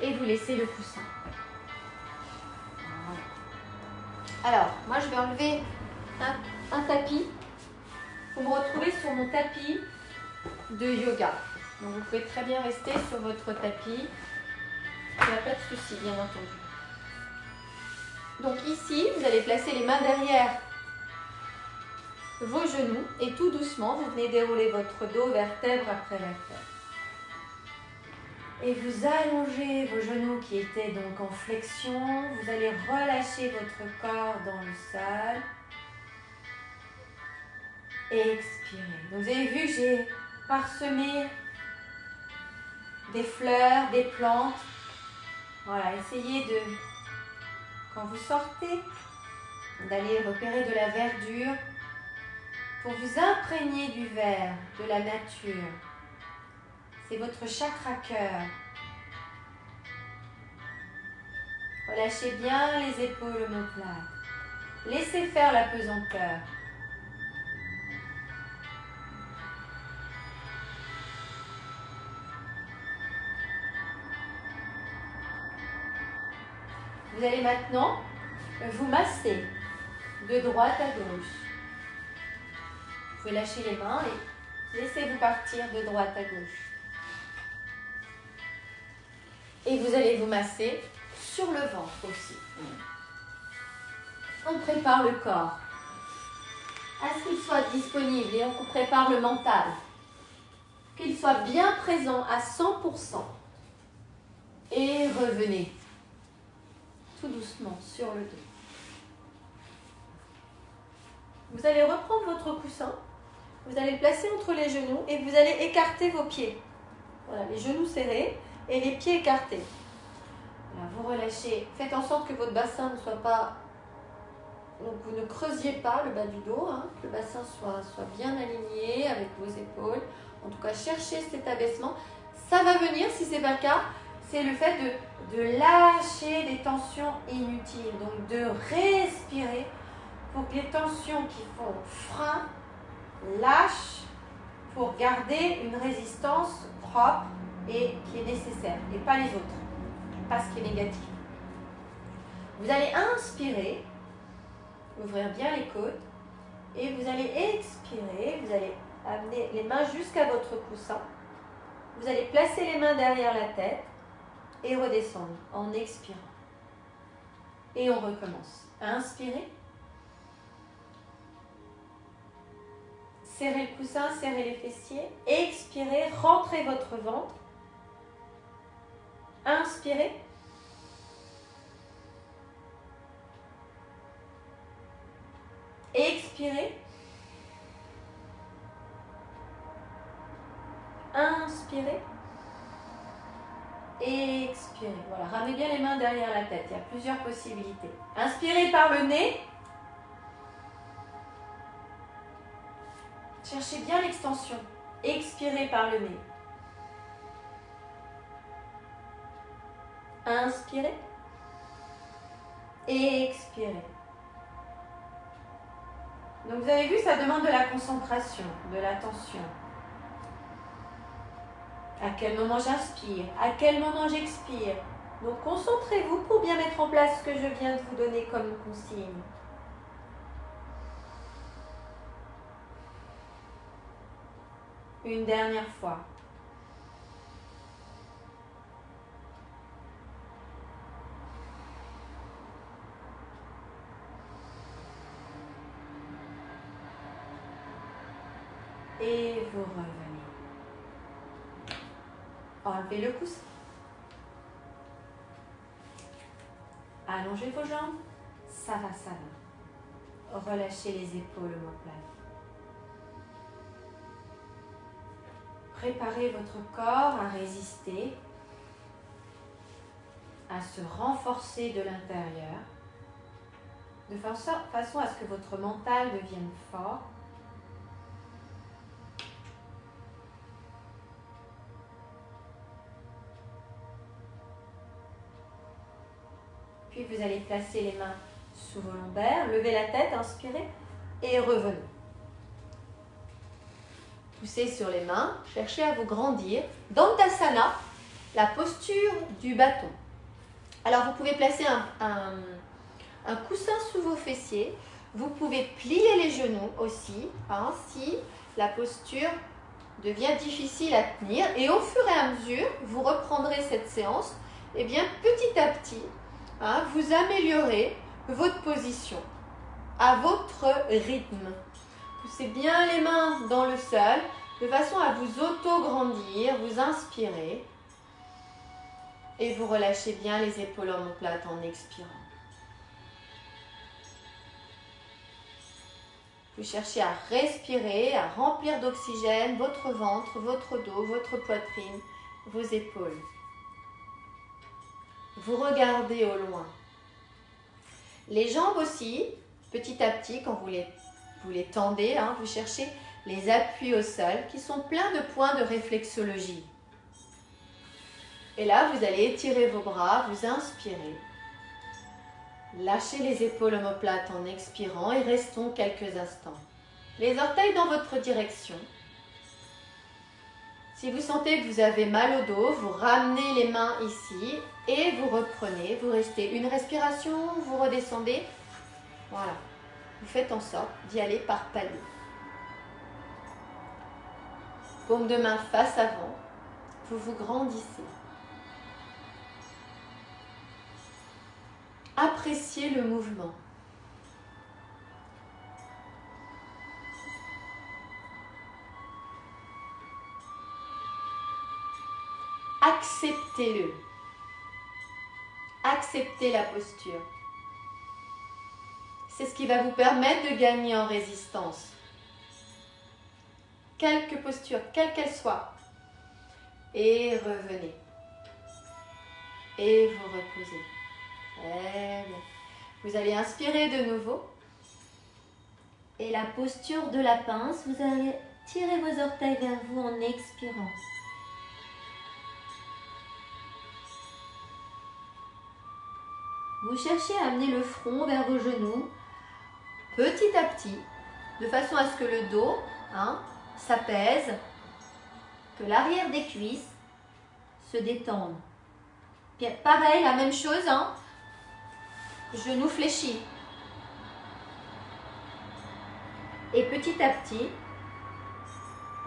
Et vous laissez le coussin. Alors, moi je vais enlever un tapis. Vous me retrouvez sur mon tapis de yoga. Donc vous pouvez très bien rester sur votre tapis. Il n'y a pas de souci, bien entendu. Donc ici, vous allez placer les mains derrière vos genoux et tout doucement, vous venez dérouler votre dos vertèbre après vertèbre. Et vous allongez vos genoux qui étaient donc en flexion. Vous allez relâcher votre corps dans le sol. Et expirez. Donc vous avez vu que j'ai parsemé des fleurs, des plantes. Voilà, essayez de, quand vous sortez, d'aller repérer de la verdure pour vous imprégner du vert, de la nature. C'est votre chakra cœur. Relâchez bien les épaules omoplates. Laissez faire la pesanteur. Vous allez maintenant vous masser de droite à gauche. Vous pouvez lâcher les mains et laissez-vous partir de droite à gauche. Et vous allez vous masser sur le ventre aussi. On prépare le corps à ce qu'il soit disponible et on prépare le mental. Qu'il soit bien présent à 100%. Et revenez tout doucement sur le dos. Vous allez reprendre votre coussin, vous allez le placer entre les genoux et vous allez écarter vos pieds. Voilà, les genoux serrés et les pieds écartés. Voilà, vous relâchez, faites en sorte que votre bassin ne soit pas, donc vous ne creusiez pas le bas du dos, hein, que le bassin soit bien aligné avec vos épaules. En tout cas, cherchez cet abaissement. Ça va venir, si ce n'est pas le cas, c'est le fait de lâcher des tensions inutiles. Donc de respirer pour que les tensions qui font frein lâchent pour garder une résistance propre et qui est nécessaire, et pas les autres, pas ce qui est négatif. Vous allez inspirer, ouvrir bien les côtes, et vous allez expirer, vous allez amener les mains jusqu'à votre coussin. Vous allez placer les mains derrière la tête et redescendre en expirant. Et on recommence. Inspirez. Serrez le coussin, serrez les fessiers. Expirez, rentrez votre ventre. Inspirez. Expirez. Inspirez. Expirez. Voilà, ramenez bien les mains derrière la tête. Il y a plusieurs possibilités. Inspirez par le nez. Cherchez bien l'extension. Expirez par le nez. Inspirez. Expirez. Donc vous avez vu, ça demande de la concentration, de l'attention. À quel moment j'inspire? À quel moment j'expire? Donc concentrez-vous pour bien mettre en place ce que je viens de vous donner comme consigne. Une dernière fois. Et vous revenez. Enlevez le coussin. Allongez vos jambes. Ça va, ça va. Relâchez les épaules omoplates. Préparez votre corps à résister, à se renforcer de l'intérieur, de façon à ce que votre mental devienne fort. Puis vous allez placer les mains sous vos lombaires, levez la tête, inspirez et revenez. Poussez sur les mains, cherchez à vous grandir. Dandasana, la posture du bâton. Alors vous pouvez placer un coussin sous vos fessiers. Vous pouvez plier les genoux aussi, hein, si la posture devient difficile à tenir. Et au fur et à mesure, vous reprendrez cette séance, et bien petit à petit, hein, vous améliorez votre position à votre rythme. Poussez bien les mains dans le sol de façon à vous auto-grandir. Vous inspirez et vous relâchez bien les épaules omoplates en expirant. Vous cherchez à respirer, à remplir d'oxygène votre ventre, votre dos, votre poitrine, vos épaules. Vous regardez au loin. Les jambes aussi, petit à petit, quand vous les tendez, hein, vous cherchez les appuis au sol qui sont pleins de points de réflexologie. Et là, vous allez étirer vos bras, vous inspirez. Lâchez les épaules omoplates en expirant et restons quelques instants. Les orteils dans votre direction. Si vous sentez que vous avez mal au dos, vous ramenez les mains ici et vous reprenez. Vous restez une respiration, vous redescendez. Voilà. Vous faites en sorte d'y aller par palier. Paume de main face avant. Vous vous grandissez. Appréciez le mouvement. Acceptez-le. Acceptez la posture. C'est ce qui va vous permettre de gagner en résistance. Quelque posture, quelle qu'elle soit. Et revenez. Et vous reposez. Très bien. Vous allez inspirer de nouveau. Et la posture de la pince, vous allez tirer vos orteils vers vous en expirant. Vous cherchez à amener le front vers vos genoux, petit à petit, de façon à ce que le dos s'apaise, que l'arrière des cuisses se détende. Bien, pareil, la même chose, genoux fléchis. Et petit à petit,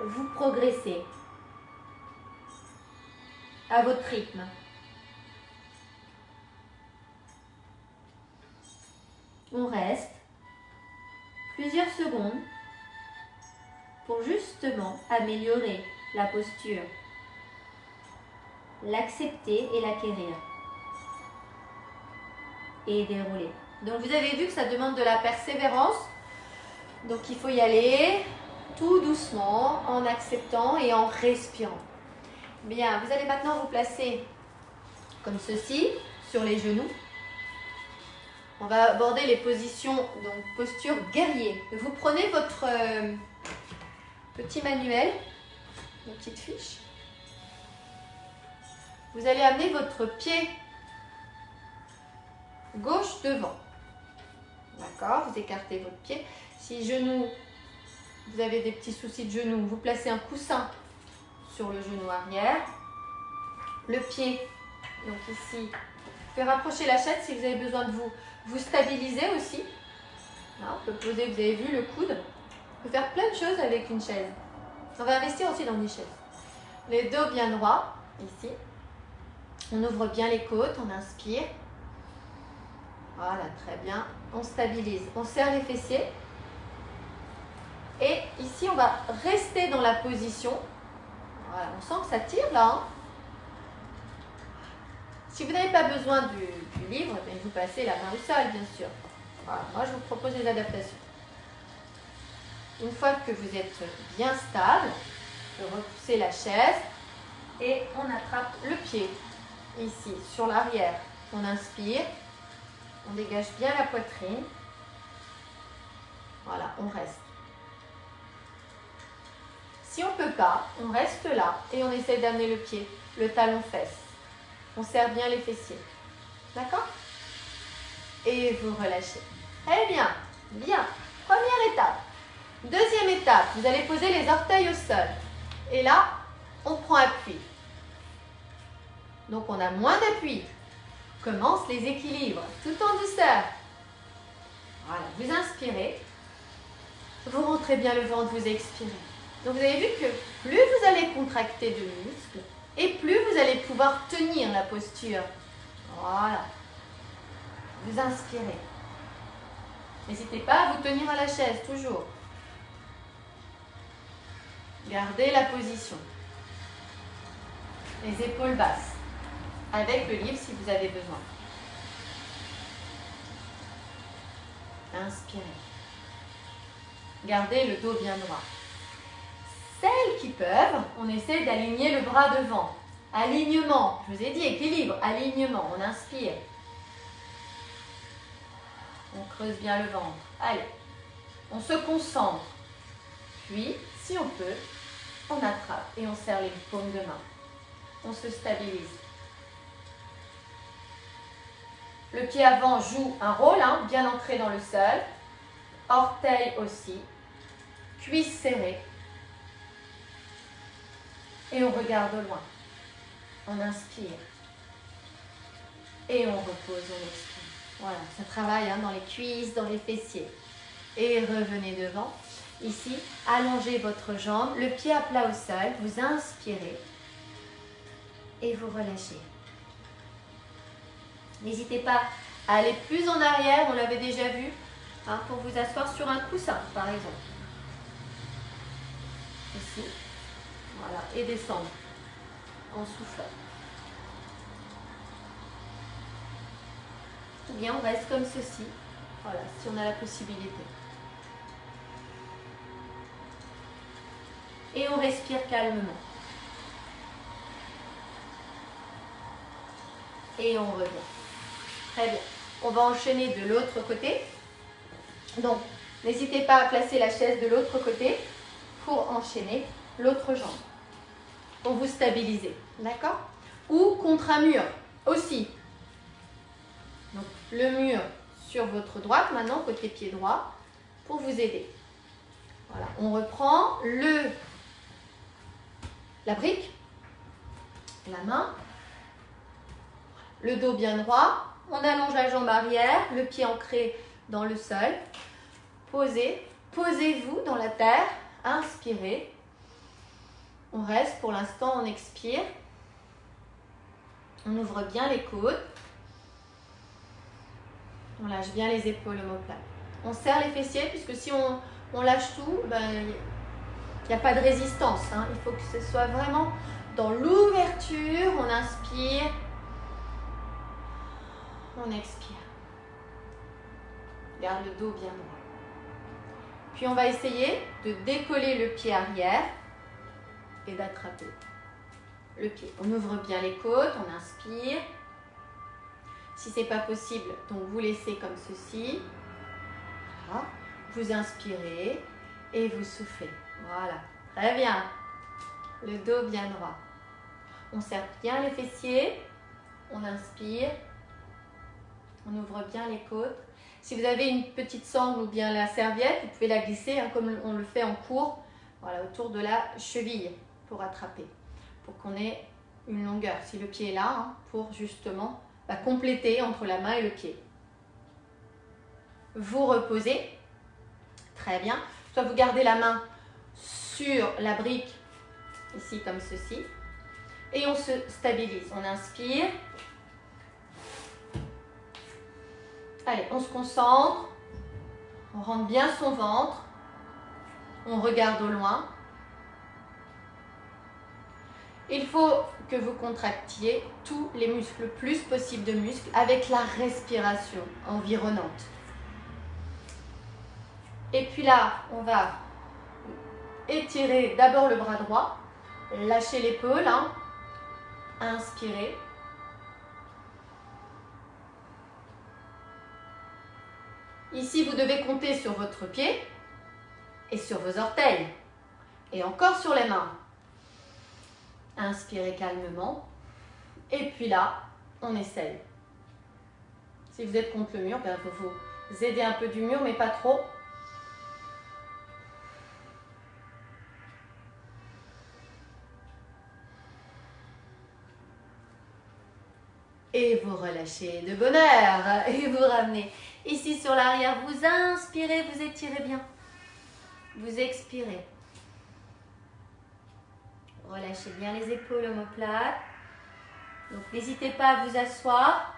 vous progressez à votre rythme. On reste plusieurs secondes pour justement améliorer la posture, l'accepter et l'acquérir. Et dérouler. Donc vous avez vu que ça demande de la persévérance. Donc il faut y aller tout doucement, en acceptant et en respirant. Bien, vous allez maintenant vous placer comme ceci, sur les genoux. On va aborder les positions, donc posture guerrier. Vous prenez votre petit manuel, une petite fiche. Vous allez amener votre pied gauche devant. D'accord, vous écartez votre pied. Si genou, vous avez des petits soucis de genou, vous placez un coussin sur le genou arrière. Le pied, donc ici, vous pouvez rapprocher la chaise si vous avez besoin de vous stabiliser aussi. Là, on peut poser, vous avez vu, le coude. On peut faire plein de choses avec une chaise. On va investir aussi dans des chaises. Les dos bien droits, ici. On ouvre bien les côtes, on inspire. Voilà, très bien. On stabilise, on serre les fessiers. Et ici, on va rester dans la position. Voilà, on sent que ça tire là. Si vous n'avez pas besoin du livre, vous passez la main au sol, bien sûr. Voilà, moi, je vous propose des adaptations. Une fois que vous êtes bien stable, vous repoussez la chaise et on attrape le pied ici, sur l'arrière. On inspire, on dégage bien la poitrine. Voilà, on reste. Si on ne peut pas, on reste là et on essaie d'amener le pied, le talon-fesse. On serre bien les fessiers. D'accord? Et vous relâchez. Eh bien, bien. Première étape. Deuxième étape, vous allez poser les orteils au sol. Et là, on prend appui. Donc, on a moins d'appui. Commence les équilibres, tout en douceur. Voilà, vous inspirez. Vous rentrez bien le ventre, vous expirez. Donc, vous avez vu que plus vous allez contracter de muscles, et plus vous allez pouvoir tenir la posture. Voilà. Vous inspirez. N'hésitez pas à vous tenir à la chaise, toujours. Gardez la position. Les épaules basses. Avec le livre si vous avez besoin. Inspirez. Gardez le dos bien droit. Celles qui peuvent, on essaie d'aligner le bras devant. Alignement, je vous ai dit équilibre, alignement, on inspire. On creuse bien le ventre. Allez, on se concentre. Puis, si on peut, on attrape et on serre les paumes de main. On se stabilise. Le pied avant joue un rôle, hein, bien ancré dans le sol. Orteil aussi. Cuisse serrée. Et on regarde au loin. On inspire. Et on repose, on expire. Voilà, ça travaille hein, dans les cuisses, dans les fessiers. Et revenez devant. Ici, allongez votre jambe, le pied à plat au sol. Vous inspirez. Et vous relâchez. N'hésitez pas à aller plus en arrière, on l'avait déjà vu, hein, pour vous asseoir sur un coussin, par exemple. Ici. Voilà, et descendre en soufflant. Ou bien on reste comme ceci, voilà, si on a la possibilité. Et on respire calmement. Et on revient. Très bien. On va enchaîner de l'autre côté. Donc, n'hésitez pas à placer la chaise de l'autre côté pour enchaîner l'autre jambe. Pour vous stabiliser. D'accord? Ou contre un mur aussi. Donc, le mur sur votre droite, maintenant, côté pied droit, pour vous aider. Voilà. On reprend la brique, la main, le dos bien droit. On allonge la jambe arrière, le pied ancré dans le sol. Posez-vous dans la terre. Inspirez. On reste pour l'instant, on expire. On ouvre bien les côtes. On lâche bien les épaules omoplates. On serre les fessiers puisque si on lâche tout, il n'y a pas de résistance. Hein. Il faut que ce soit vraiment dans l'ouverture. On inspire. On expire. Garde le dos bien droit. Puis on va essayer de décoller le pied arrière et d'attraper le pied. On ouvre bien les côtes, on inspire. Si ce n'est pas possible, donc vous laissez comme ceci. Voilà. Vous inspirez et vous soufflez. Voilà, très bien. Le dos bien droit. On serre bien les fessiers. On inspire. On ouvre bien les côtes. Si vous avez une petite sangle ou bien la serviette, vous pouvez la glisser hein, comme on le fait en cours, voilà, autour de la cheville pour attraper, pour qu'on ait une longueur. Si le pied est là, hein, pour justement compléter entre la main et le pied. Vous reposez, très bien. Soit vous gardez la main sur la brique, ici comme ceci, et on se stabilise. On inspire. Allez, on se concentre, on rentre bien son ventre, on regarde au loin. Il faut que vous contractiez tous les muscles, le plus possible de muscles, avec la respiration environnante. Et puis là, on va étirer d'abord le bras droit, lâcher l'épaule, hein, inspirez. Ici, vous devez compter sur votre pied et sur vos orteils. Et encore sur les mains. Inspirez calmement. Et puis là, on essaye. Si vous êtes contre le mur, il faut vous aider un peu du mur, mais pas trop. Et vous relâchez de bonheur. Et vous ramenez. Ici sur l'arrière, vous inspirez, vous étirez bien. Vous expirez. Relâchez bien les épaules omoplates. Donc n'hésitez pas à vous asseoir.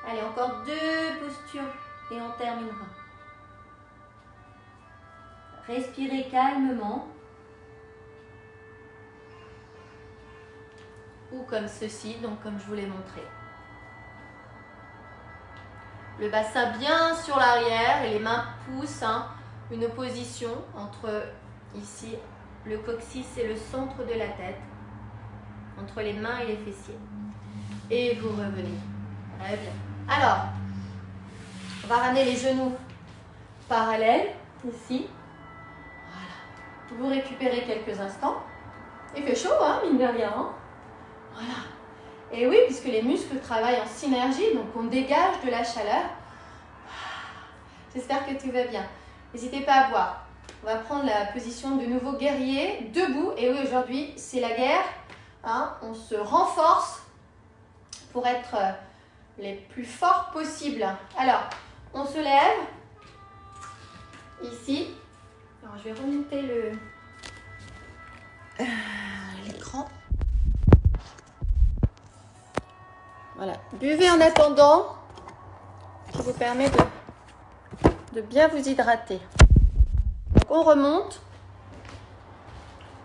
Allez, encore 2 postures et on terminera. Respirez calmement. Ou comme ceci, donc comme je vous l'ai montré. Le bassin bien sur l'arrière et les mains poussent, hein, une opposition entre ici le coccyx et le centre de la tête, entre les mains et les fessiers. Et vous revenez. Très bien. Alors, on va ramener les genoux parallèles, ici. Voilà. Vous récupérez quelques instants. Il fait chaud, hein, mine de rien. Hein. Voilà. Et oui, puisque les muscles travaillent en synergie, donc on dégage de la chaleur. J'espère que tout va bien. N'hésitez pas à boire. On va prendre la position de nouveau guerrier, debout. Et oui, aujourd'hui, c'est la guerre. Hein, on se renforce pour être les plus forts possibles. Alors, on se lève. Ici. Alors, je vais remonter l'écran. Voilà. Buvez en attendant, qui vous permet de bien vous hydrater. Donc, on remonte.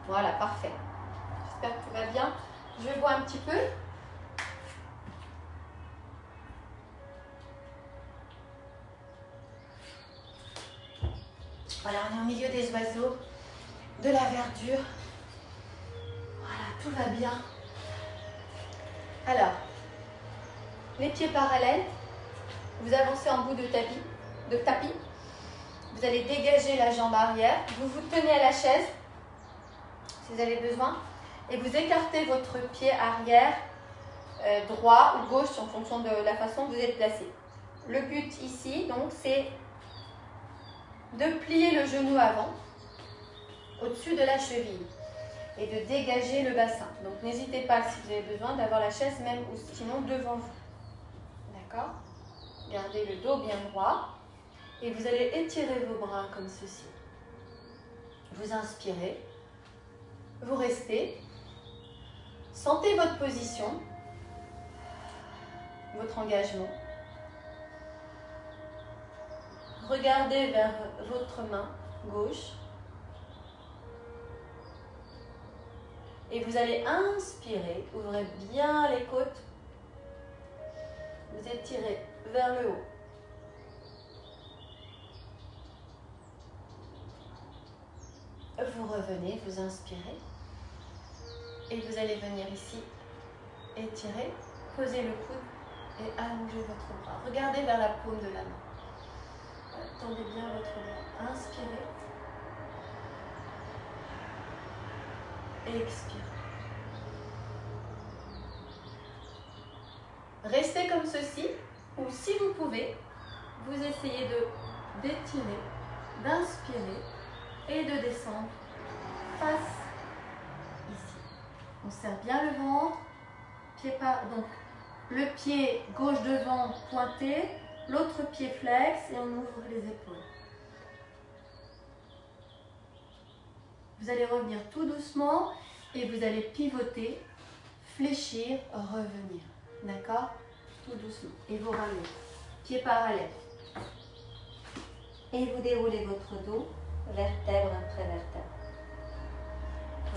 Voilà, parfait. J'espère que tout va bien. Je vais boire un petit peu. Voilà, on est au milieu des oiseaux, de la verdure. Voilà, tout va bien. Alors, les pieds parallèles. Vous avancez en bout de tapis. Vous allez dégager la jambe arrière. Vous vous tenez à la chaise, si vous avez besoin. Et vous écartez votre pied arrière, droit ou gauche, en fonction de la façon dont vous êtes placé. Le but ici, donc, c'est de plier le genou avant, au-dessus de la cheville, et de dégager le bassin. Donc, n'hésitez pas, si vous avez besoin, d'avoir la chaise même, ou sinon devant vous. D'accord ? Gardez le dos bien droit, et vous allez étirer vos bras comme ceci. Vous inspirez, vous restez, sentez votre position, votre engagement. Regardez vers votre main gauche. Et vous allez inspirer, ouvrez bien les côtes. Vous étirez vers le haut. Vous revenez, vous inspirez. Et vous allez venir ici, étirer, posez le coude et allongez votre bras. Regardez vers la paume de la main. Tendez bien votre bras. Inspirez. Et expirez. Restez comme ceci, ou si vous pouvez, vous essayez d'étirer, d'inspirer et de descendre face ici. On serre bien le ventre, donc le pied gauche devant pointé, l'autre pied flex et on ouvre les épaules. Vous allez revenir tout doucement et vous allez pivoter, fléchir, revenir. D'accord? Tout doucement. Et vous ramenez. Pieds parallèles. Et vous déroulez votre dos, vertèbre après vertèbre.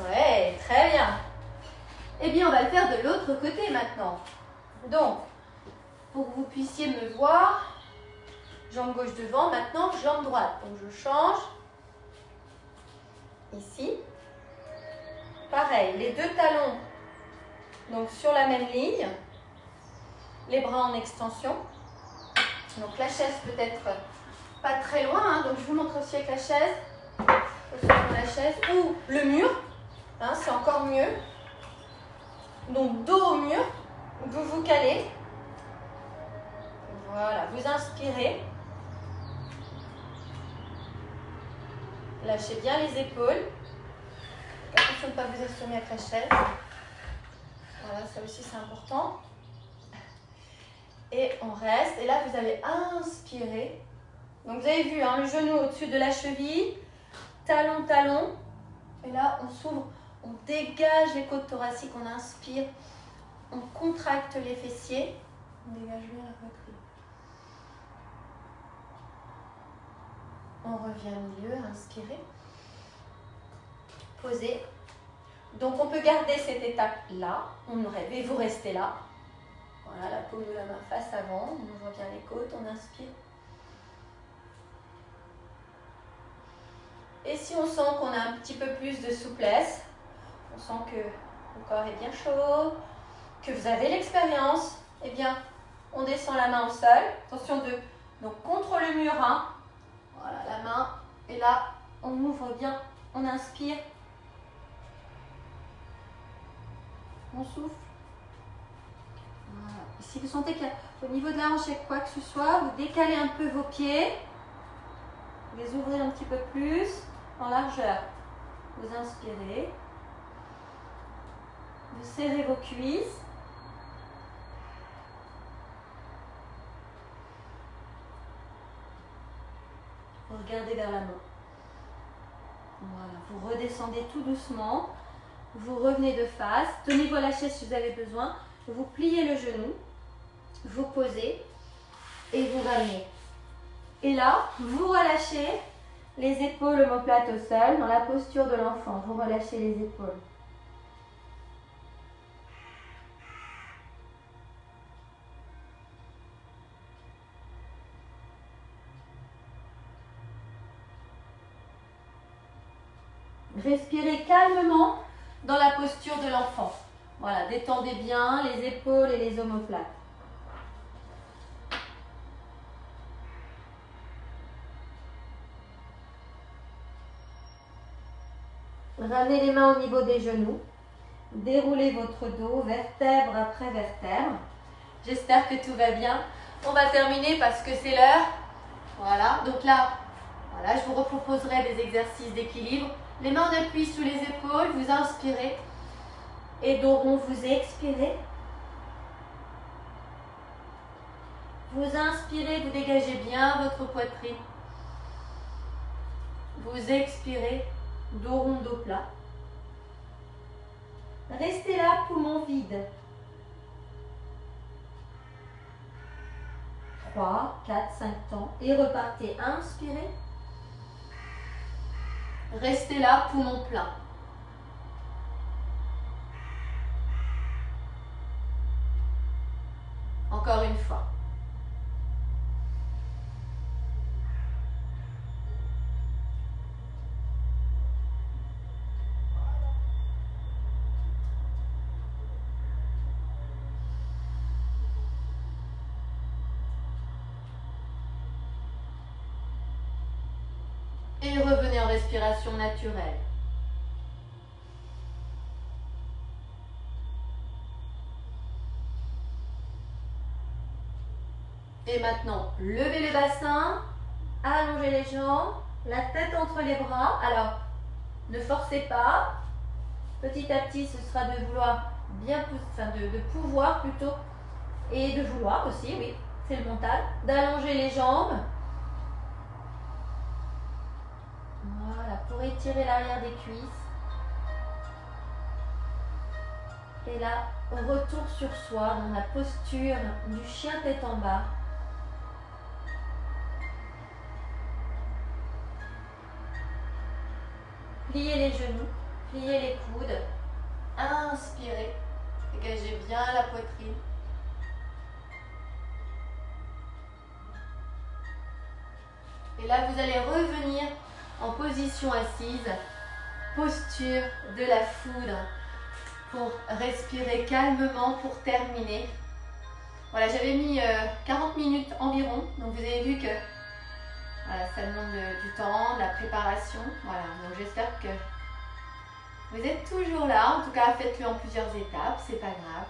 Ouais, très bien. Eh bien, on va le faire de l'autre côté maintenant. Donc, pour que vous puissiez me voir, jambe gauche devant, maintenant jambe droite. Donc, je change. Ici. Pareil, les deux talons donc sur la même ligne. Les bras en extension. Donc, la chaise peut être pas très loin. Hein, donc, je vous montre aussi avec la chaise. La chaise ou le mur. Hein, c'est encore mieux. Donc, dos au mur. Vous vous calez. Voilà, vous inspirez. Lâchez bien les épaules. Attention de ne pas vous assommer avec la chaise. Voilà, ça aussi c'est important. Et on reste. Et là, vous allez inspirer. Donc, vous avez vu, hein, le genou au-dessus de la cheville. Talon, talon. Et là, on s'ouvre. On dégage les côtes thoraciques. On inspire. On contracte les fessiers. On dégage bien la poitrine. On revient au milieu, inspirez. Posez. Donc on peut garder cette étape-là. Et vous restez là. Voilà, la paume de la main face avant. On ouvre bien les côtes, on inspire. Et si on sent qu'on a un petit peu plus de souplesse, on sent que le corps est bien chaud, que vous avez l'expérience, eh bien, on descend la main au sol. Attention donc contre le mur, hein. Voilà, la main. Et là, on ouvre bien, on inspire. On souffle. Et si vous sentez qu'au niveau de la hanche, il y a quoi que ce soit, vous décalez un peu vos pieds. Vous les ouvrez un petit peu plus en largeur. Vous inspirez. Vous serrez vos cuisses. Vous regardez vers la main. Voilà, vous redescendez tout doucement. Vous revenez de face. Tenez-vous à la chaise si vous avez besoin. Vous pliez le genou. Vous posez et vous ramenez. Et là, vous relâchez les épaules omoplates au sol dans la posture de l'enfant. Vous relâchez les épaules. Respirez calmement dans la posture de l'enfant. Voilà, détendez bien les épaules et les omoplates. Ramenez les mains au niveau des genoux. Déroulez votre dos, vertèbre après vertèbre. J'espère que tout va bien. On va terminer parce que c'est l'heure. Voilà, donc là, voilà, je vous reproposerai des exercices d'équilibre. Les mains en appui sous les épaules, vous inspirez. Et dos rond, vous expirez. Vous inspirez, vous dégagez bien votre poitrine. Vous expirez, dos rond, dos plat. Restez là, poumon vide. 3, 4, 5 temps. Et repartez. Inspirez. Restez là, poumon plein. Encore une fois. Et revenez en respiration naturelle. Et maintenant, levez les bassins, allongez les jambes, la tête entre les bras. Alors, ne forcez pas. Petit à petit, ce sera de vouloir bien, enfin de pouvoir plutôt, et de vouloir aussi, oui, c'est le mental, d'allonger les jambes. Voilà, pour étirer l'arrière des cuisses. Et là, on retourne sur soi dans la posture du chien tête en bas. Pliez les genoux, pliez les coudes. Inspirez, dégagez bien la poitrine. Et là, vous allez revenir en position assise, posture de la foudre, pour respirer calmement pour terminer. Voilà, j'avais mis 40 minutes environ, donc vous avez vu que voilà, ça demande du temps, de la préparation. Voilà, donc j'espère que vous êtes toujours là. En tout cas, faites-le en plusieurs étapes, c'est pas grave.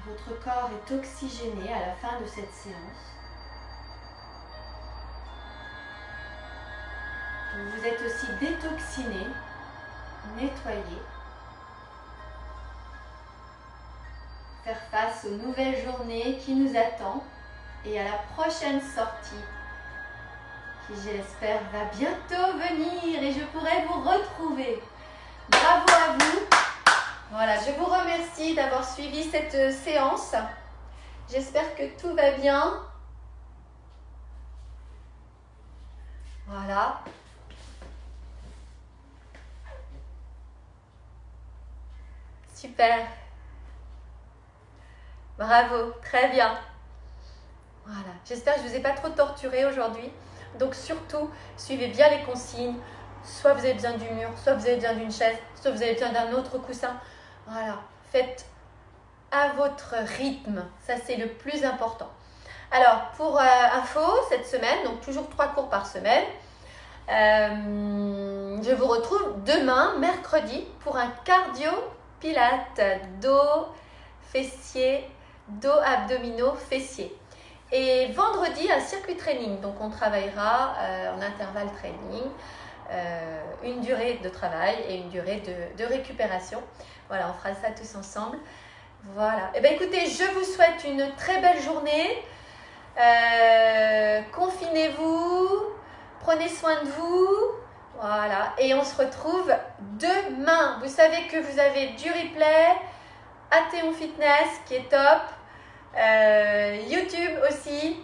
Votre corps est oxygéné à la fin de cette séance. Vous êtes aussi détoxiné, nettoyé. Faire face aux nouvelles journées qui nous attendent et à la prochaine sortie qui, je l'espère, va bientôt venir et je pourrai vous retrouver. Bravo à vous! Voilà, je vous remercie d'avoir suivi cette séance. J'espère que tout va bien. Voilà. Super. Bravo, très bien. Voilà, j'espère que je ne vous ai pas trop torturé aujourd'hui. Donc surtout, suivez bien les consignes. Soit vous avez besoin du mur, soit vous avez besoin d'une chaise, soit vous avez besoin d'un autre coussin. Voilà, faites à votre rythme, ça c'est le plus important. Alors, pour info, cette semaine, donc toujours 3 cours par semaine, Je vous retrouve demain, mercredi, pour un cardio pilates, dos, fessiers, dos, abdominaux, fessiers. Et vendredi, un circuit training. Donc, on travaillera en intervalle training, une durée de travail et une durée de récupération. Voilà, on fera ça tous ensemble. Voilà. Et bien, écoutez, je vous souhaite une très belle journée. Confinez-vous, prenez soin de vous. Voilà. Et on se retrouve demain. Vous savez que vous avez du replay, Athéon Fitness qui est top. YouTube aussi,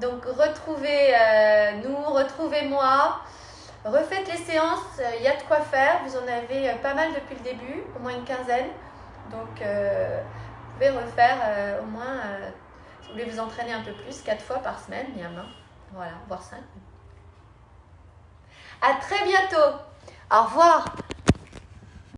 donc retrouvez-nous, retrouvez-moi, refaites les séances, il y a de quoi faire, vous en avez pas mal depuis le début, au moins une quinzaine, donc vous pouvez refaire au moins, si vous voulez vous entraîner un peu plus, 4 fois par semaine, bien, voilà, voire 5. À très bientôt, au revoir.